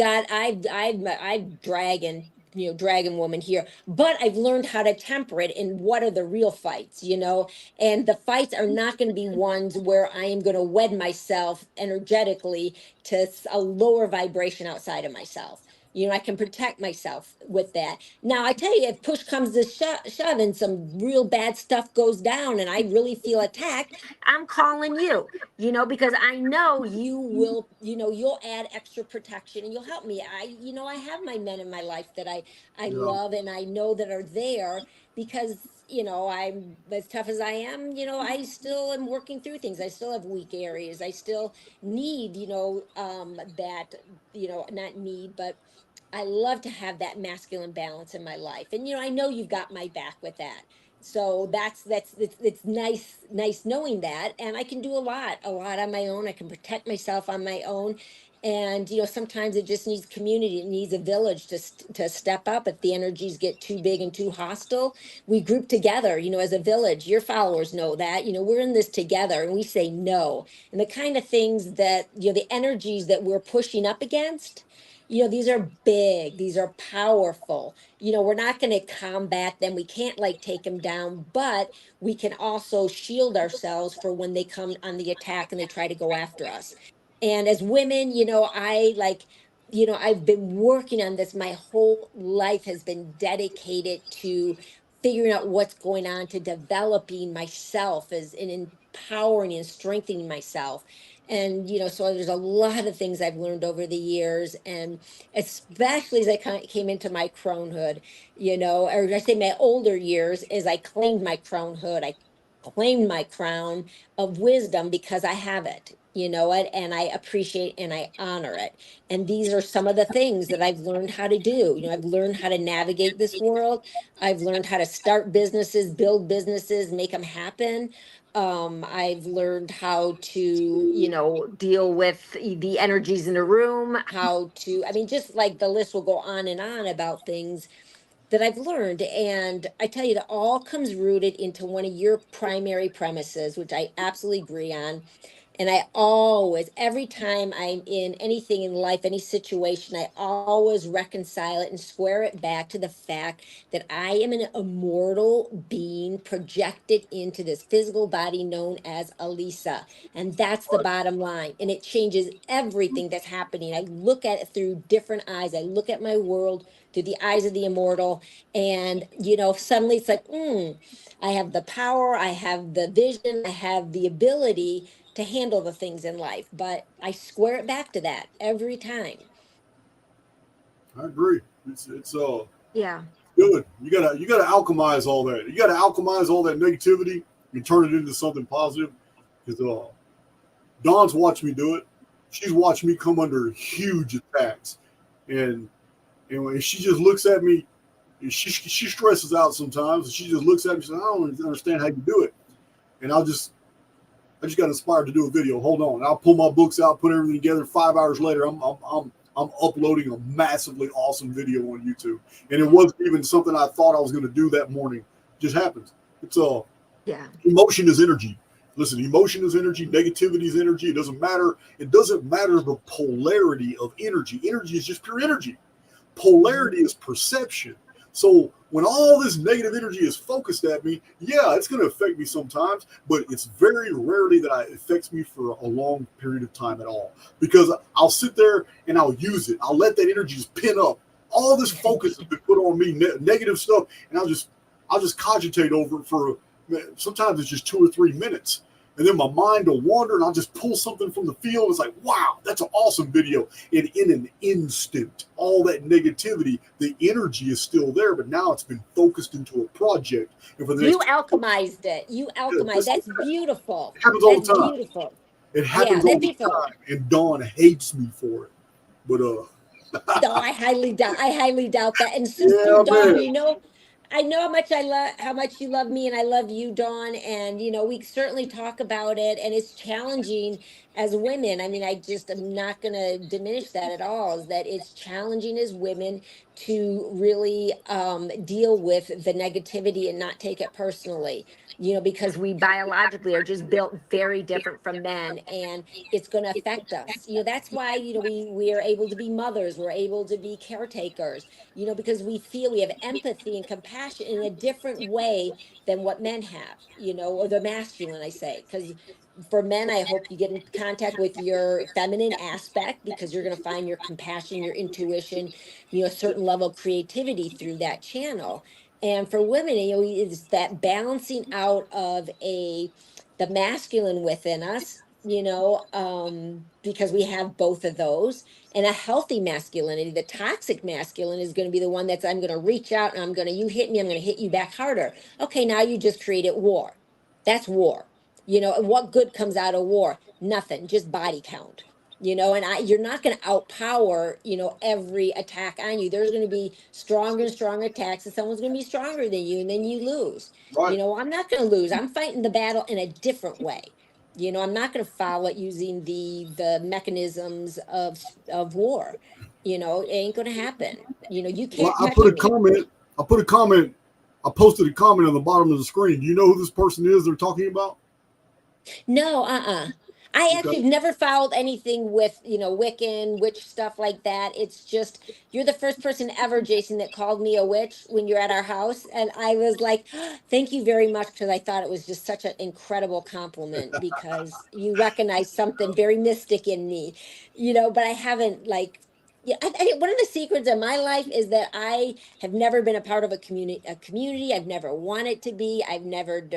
dragon woman here, but I've learned how to temper it. And what are the real fights, And the fights are not going to be ones where I am going to wed myself energetically to a lower vibration outside of myself. I can protect myself with that. Now, I tell you, if push comes to shove and some real bad stuff goes down and I really feel attacked, I'm calling you, because I know you will, you'll add extra protection and you'll help me. I have my men in my life that I love and I know that are there because, I'm as tough as I am, I still am working through things. I still have weak areas. I still need, that, not need, but I love to have that masculine balance in my life. And I know you've got my back with that. So it's nice knowing that. And I can do a lot on my own. I can protect myself on my own. And sometimes it just needs community. It needs a village to step up. If the energies get too big and too hostile, we group together, as a village. Your followers know that, we're in this together and we say no. And the kind of things that, the energies that we're pushing up against, these are big, these are powerful. We're not going to combat them. We can't take them down, but we can also shield ourselves for when they come on the attack and they try to go after us. And as women, I've been working on this. My whole life has been dedicated to figuring out what's going on, to developing myself as in empowering and strengthening myself. And so there's a lot of things I've learned over the years, and especially as I came into my cronehood, or I say my older years, as I claimed my cronehood, I claimed my crown of wisdom because I have it, and I appreciate and I honor it. And these are some of the things that I've learned how to do. I've learned how to navigate this world. I've learned how to start businesses, build businesses, make them happen. I've learned how to, deal with the energies in the room, I mean, just like the list will go on about things that I've learned. And I tell you, that all comes rooted into one of your primary premises, which I absolutely agree on. And I always, every time I'm in anything in life, any situation, I always reconcile it and square it back to the fact that I am an immortal being projected into this physical body known as Elisa. And that's the bottom line. And it changes everything that's happening. I look at it through different eyes. I look at my world through the eyes of the immortal. And, suddenly it's like, I have the power, I have the vision, I have the ability to handle the things in life, but I square it back to that every time. I agree. It's Yeah. good. You gotta alchemize all that. You gotta alchemize all that negativity and turn it into something positive. Because Dawn's watched me do it. She's watched me come under huge attacks, and when she just looks at me, she stresses out sometimes, and she just looks at me and says, "I don't understand how you do it." And I just got inspired to do a video. Hold on, I'll pull my books out, put everything together. 5 hours later, I'm uploading a massively awesome video on YouTube, and it wasn't even something I thought I was going to do that morning. It just happens. It's Yeah. Emotion is energy. Listen, emotion is energy. Negativity is energy. It doesn't matter. It doesn't matter the polarity of energy. Energy is just pure energy. Polarity is perception. So when all this negative energy is focused at me, yeah, it's going to affect me sometimes, but it's very rarely that it affects me for a long period of time at all, because I'll sit there and I'll use it. I'll let that energy just pin up. All this focus has been put on me, negative stuff, and I'll just cogitate over it for sometimes it's just 2 or 3 minutes. And then my mind will wander and I'll just pull something from the field. It's like, wow, that's an awesome video. And in an instant, all that negativity, the energy is still there, but now it's been focused into a project. And for the You next, alchemized it. You alchemized. That's beautiful. it happens all That's the time. beautiful. It Yeah, happens that's all the beautiful. time. And Dawn hates me for it. But No, I highly doubt. I highly doubt that. And Sister yeah, Dawn, man. I know how much I love how much you love me, and I love you, Dawn. And we certainly talk about it, and it's challenging as women. I mean, I just am not going to diminish that at all. Is that it's challenging as women to really deal with the negativity and not take it personally. Because we biologically are just built very different from men, and it's going to affect us. That's why we are able to be mothers, we're able to be caretakers, because we feel we have empathy and compassion in a different way than what men have, or the masculine, I say, because for men, I hope you get in contact with your feminine aspect, because you're going to find your compassion, your intuition, a certain level of creativity through that channel. And for women, it's that balancing out of the masculine within us, because we have both of those, and a healthy masculinity. The toxic masculine is going to be the one that's, I'm going to reach out and you hit me, I'm going to hit you back harder. Okay, now you just created war. That's war. And what good comes out of war? Nothing, just body count. And you're not going to outpower, every attack on you. There's going to be stronger and stronger attacks, and someone's going to be stronger than you, and then you lose. Right. I'm not going to lose. I'm fighting the battle in a different way. I'm not going to follow it using the mechanisms of war. It ain't going to happen. You Well, can't touch me. I put a comment. I posted a comment on the bottom of the screen. Do you know who this person is they're talking about? No, I actually Okay. have never followed anything with, Wiccan, witch stuff like that. It's just, you're the first person ever, Jason, that called me a witch when you're at our house. And I was like, thank you very much, because I thought it was just such an incredible compliment, because you recognize something very mystic in me, but I haven't yeah, one of the secrets of my life is that I have never been a part of a community. I've never wanted to be. I've never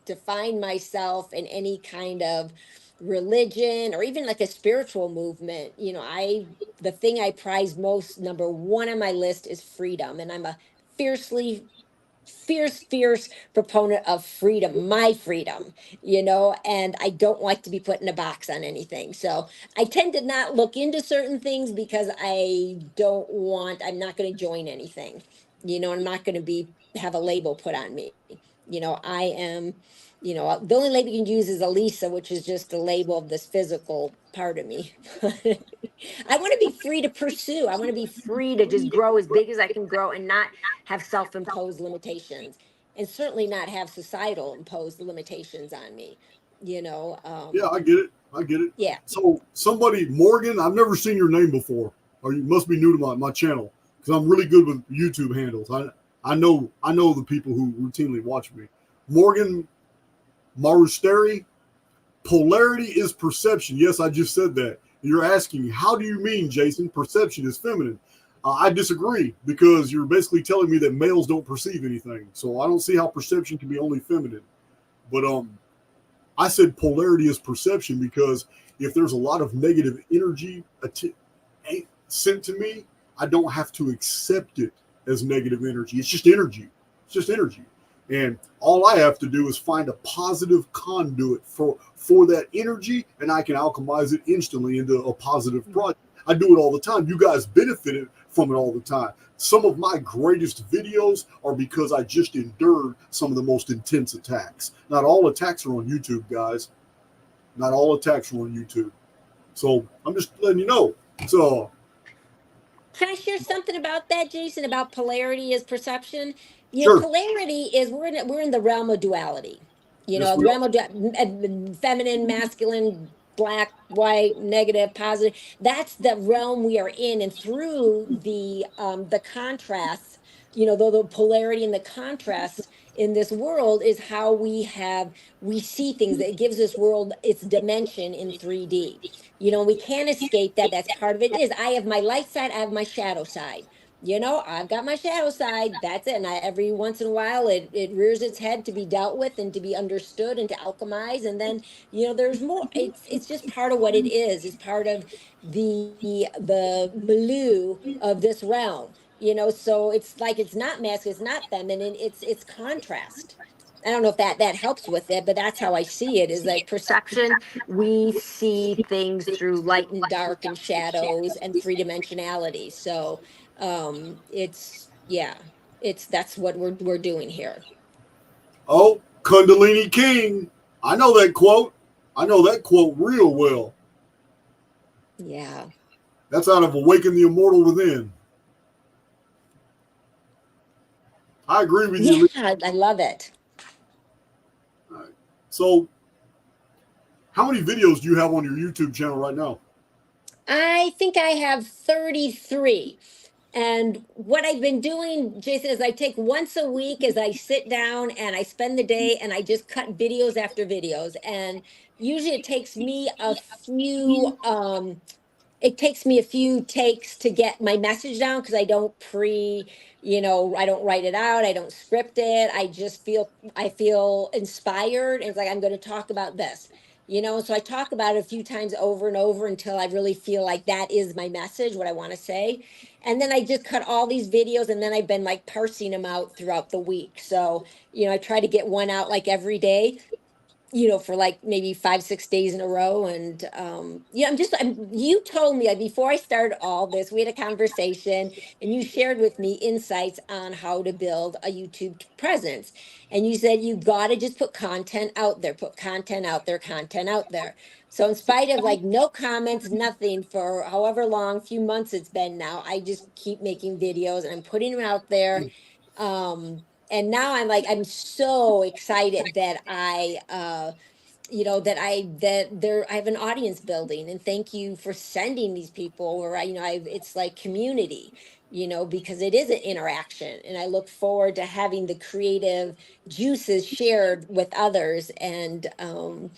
define myself in any kind of religion or even like a spiritual movement. The thing I prize most, number one on my list, is freedom. And I'm a fiercely fierce proponent of freedom, my freedom, and I don't like to be put in a box on anything. So I tend to not look into certain things, because I'm not going to join anything. I'm not going to have a label put on me. I am, the only label you can use is Elisa, which is just a label of this physical part of me. I want to be free to pursue. I want to be free to just grow as big as I can grow, and not have self-imposed limitations, and certainly not have societal imposed limitations on me. Yeah, I get it. I get it. Yeah. So somebody, Morgan, I've never seen your name before, or you must be new to my channel, because I'm really good with YouTube handles. I know the people who routinely watch me. Morgan Marusteri, polarity is perception. Yes, I just said that. You're asking, how do you mean, Jason? Perception is feminine. I disagree, because you're basically telling me that males don't perceive anything. So I don't see how perception can be only feminine. But I said polarity is perception, because if there's a lot of negative energy sent to me, I don't have to accept it as negative energy. It's just energy. It's just energy. And all I have to do is find a positive conduit for that energy, and I can alchemize it instantly into a positive project. I do it all the time. You guys benefited from it all the time. Some of my greatest videos are because I just endured some of the most intense attacks. Not all attacks are on YouTube, guys. Not all attacks are on YouTube. So I'm just letting you know. So Can I share something about that, Jason, about polarity as perception? sure. Polarity is we're in the realm of duality. Yes, The we are. realm of feminine, masculine, black, white, negative, positive. That's the realm we are in, and through the contrast, the polarity and the contrast in this world is how we see things. That gives this world its dimension in 3D. We can't escape that. That's part of it. Is I have my light side, I have my shadow side. I've got my shadow side. That's it. And every once in a while, it rears its head to be dealt with and to be understood and to alchemize. And then, there's more. It's just part of what it is. It's part of the milieu of this realm. So it's like it's not masculine, it's not feminine. It's contrast. I don't know if that helps with it, but that's how I see it. Is like perception. We see things through light and dark and shadows and three dimensionality. So it's yeah, that's what we're doing here. Oh, Kundalini King. I know that quote. I know that quote real well. Yeah. That's out of Awaken the Immortal Within. I agree with you. Yeah, I love it. All right. So, how many videos do you have on your YouTube channel right now? I think I have 33. And what I've been doing, Jason, is I take once a week as I sit down and I spend the day and I just cut videos after videos. And usually it takes me a few takes to get my message down because I don't I don't write it out, I don't script it. I feel inspired. And it's like I'm going to talk about this. So I talk about it a few times over and over until I really feel like that is my message, what I want to say. And then I just cut all these videos and then I've been like parsing them out throughout the week. So, I try to get one out like every day, for like maybe 5 6 days in a row. And you told me before I started all this, we had a conversation and you shared with me insights on how to build a YouTube presence. And you said you got to just put content out there, put content out there, content out there. So in spite of like no comments, nothing for however long, few months it's been now, I just keep making videos and I'm putting them out there. And now I'm so excited that I have an audience building. And thank you for sending these people where it's like community, because it is an interaction, and I look forward to having the creative juices shared with others. And so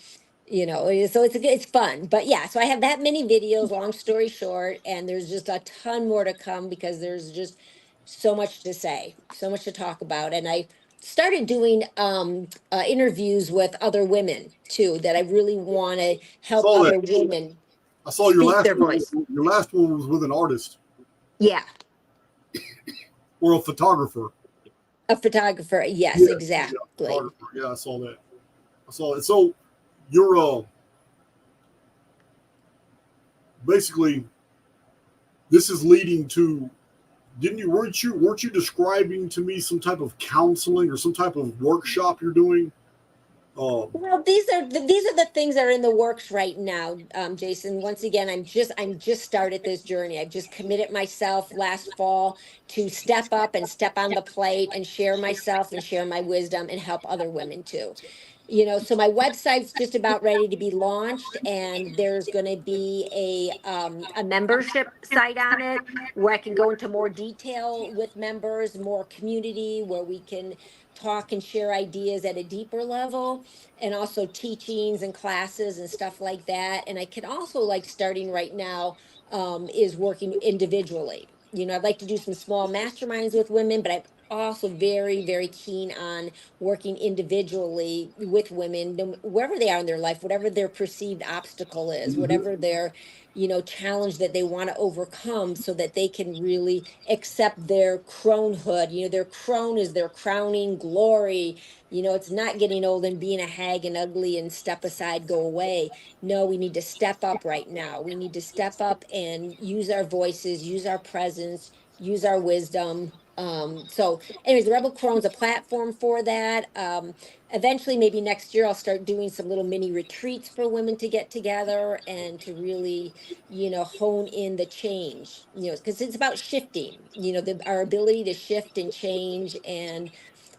it's fun. But yeah, so I have that many videos, long story short, and there's just a ton more to come because there's just so much to say, so much to talk about. And I started doing interviews with other women too, that I really want to help Saw that. other women I saw your speak last their one. voice. Your last one was with an artist Yeah, or a photographer. a photographer. Yes, Yeah, exactly. photographer. Yeah, I saw that. I saw it. So you're basically this is leading to. Weren't you describing to me some type of counseling or some type of workshop you're doing? Well, these are the things that are in the works right now, Jason. Once again, I'm just started this journey. I've just committed myself last fall to step up and step on the plate and share myself and share my wisdom and help other women too. So my website's just about ready to be launched, and there's going to be a membership site on it where I can go into more detail with members, more community, where we can talk and share ideas at a deeper level, and also teachings and classes and stuff like that. And I can also, like, starting right now, is working individually. I'd like to do some small masterminds with women, but I've also very, very keen on working individually with women, wherever they are in their life, whatever their perceived obstacle is, Mhm. whatever their, challenge that they want to overcome, so that they can really accept their cronehood. Their crone is their crowning glory. It's not getting old and being a hag and ugly and step aside, go away. No, we need to step up right now. We need to step up and use our voices, use our presence, use our wisdom. So anyways, the Rebel Crone's a platform for that. Eventually, maybe next year, I'll start doing some little mini retreats for women to get together and to really, hone in the change, because it's about shifting, our ability to shift and change. And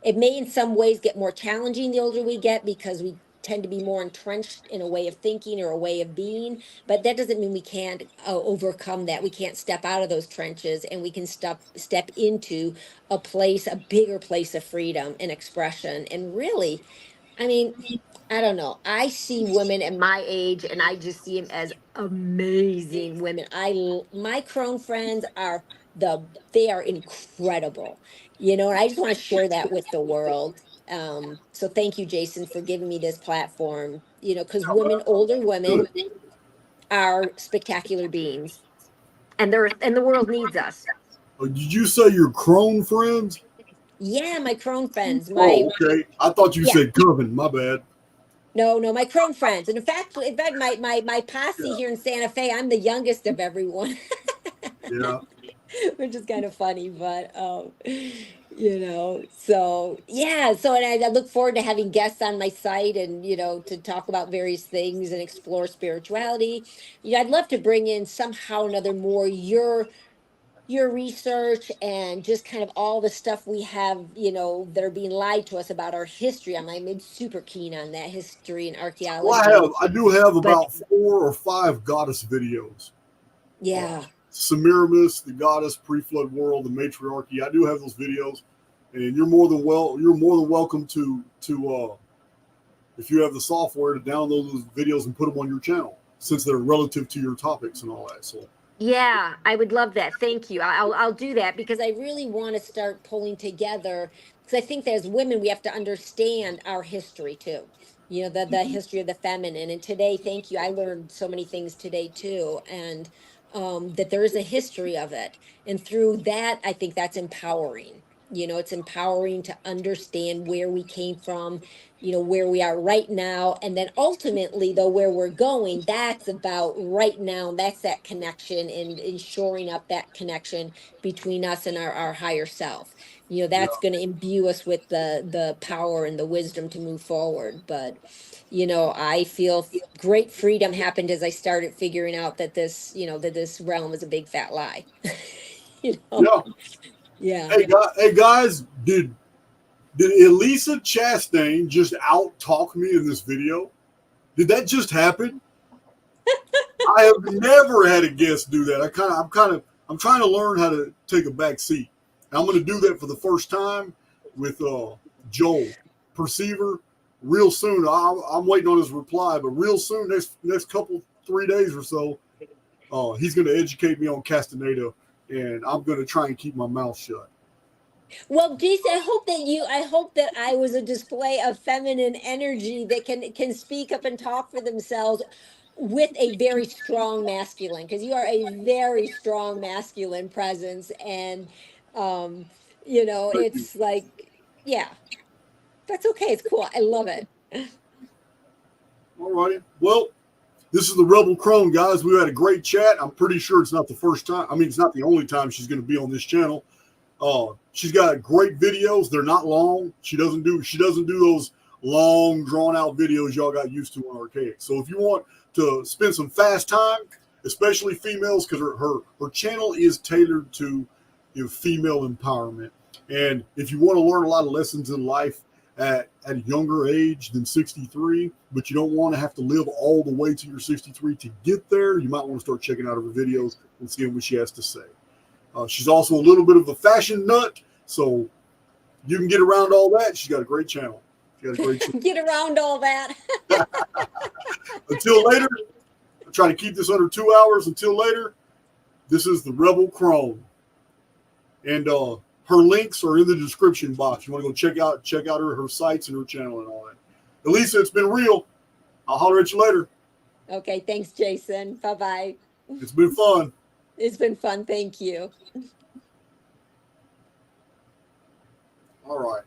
it may in some ways get more challenging the older we get, because we tend to be more entrenched in a way of thinking or a way of being. But that doesn't mean we can't overcome that. We can't step out of those trenches, and we can step into a place, a bigger place of freedom and expression. And really, I mean, I don't know. I see women at my age, and I just see them as amazing women. My crone friends are they are incredible, and I just want to share that with the world. So thank you, Jason, for giving me this platform, because older women Good. are spectacular beings, and the world needs us. Did you say your crone friends? Yeah, my crone friends, Oh, okay. I thought you yeah. said coven. My bad. No, my crone friends. And in fact, my posse Yeah. here in Santa Fe, I'm the youngest of everyone, Yeah. which is kind of funny, but so yeah. So and I look forward to having guests on my site, and to talk about various things and explore spirituality. I'd love to bring in somehow or another more your research and just kind of all the stuff we have, that are being lied to us about our history. I'm super keen on that history and Well, archaeology. I do have But about 4 or 5 goddess videos. Uh, yeah, Semiramis, the goddess, pre-flood world, the matriarchy. I do have those videos, and you're more than welcome to if you have the software to download those videos and put them on your channel, since they're relative to your topics and all that. So yeah, I would love that. Thank you. I'll do that, because I really want to start pulling together, because I think that as women we have to understand our history too. The history of the feminine. And today, thank you. I learned so many things today too, and that there is a history of it. And through that, I think that's empowering. It's empowering to understand where we came from, where we are right now, and then ultimately, though, where we're going. That's about right now. That's that connection, and ensuring up that connection between us and our higher self. yeah, That's going to imbue us with the power and the wisdom to move forward. But I feel great freedom happened as I started figuring out that this realm is a big fat lie. you know yeah. yeah. Hey guys, did Elisa Chastain just out talk me in this video? Did that just happen? I have never had a guest do that. I'm trying to learn how to take a back seat. And I'm going to do that for the first time with Joel Perceiver real soon. I'm waiting on his reply, but real soon, next couple 3 days or so, he's going to educate me on Castaneda, and I'm going to try and keep my mouth shut. Well, Jason, I hope that I was a display of feminine energy that can speak up and talk for themselves with a very strong masculine, because you are a very strong masculine presence. And um Thank you. it's like, yeah, that's okay. It's cool. I love it. All righty. Well, this is the Rebel Crone, guys. We had a great chat. I'm pretty sure it's not the first time. I mean, it's not the only time she's going to be on this channel. She's got great videos. They're not long. She doesn't do those long, drawn out videos y'all got used to on Archaix. So if you want to spend some fast time, especially females, because her channel is tailored to female empowerment. And if you want to learn a lot of lessons in life at a younger age than 63, but you don't want to have to live all the way to your 63 to get there, you might want to start checking out her videos and seeing what she has to say. She's also a little bit of a fashion nut, so you can get around all that. She's got a great channel. Get around all that. Until later, I try to keep this under 2 hours. Until later, this is the Rebel Crone. And Her links are in the description box. You want to go check out her sites and her channel and all that. Elisa, it's been real. I'll holler at you later. Okay, thanks, Jason. Bye-bye. It's been fun. It's been fun. Thank you. All right.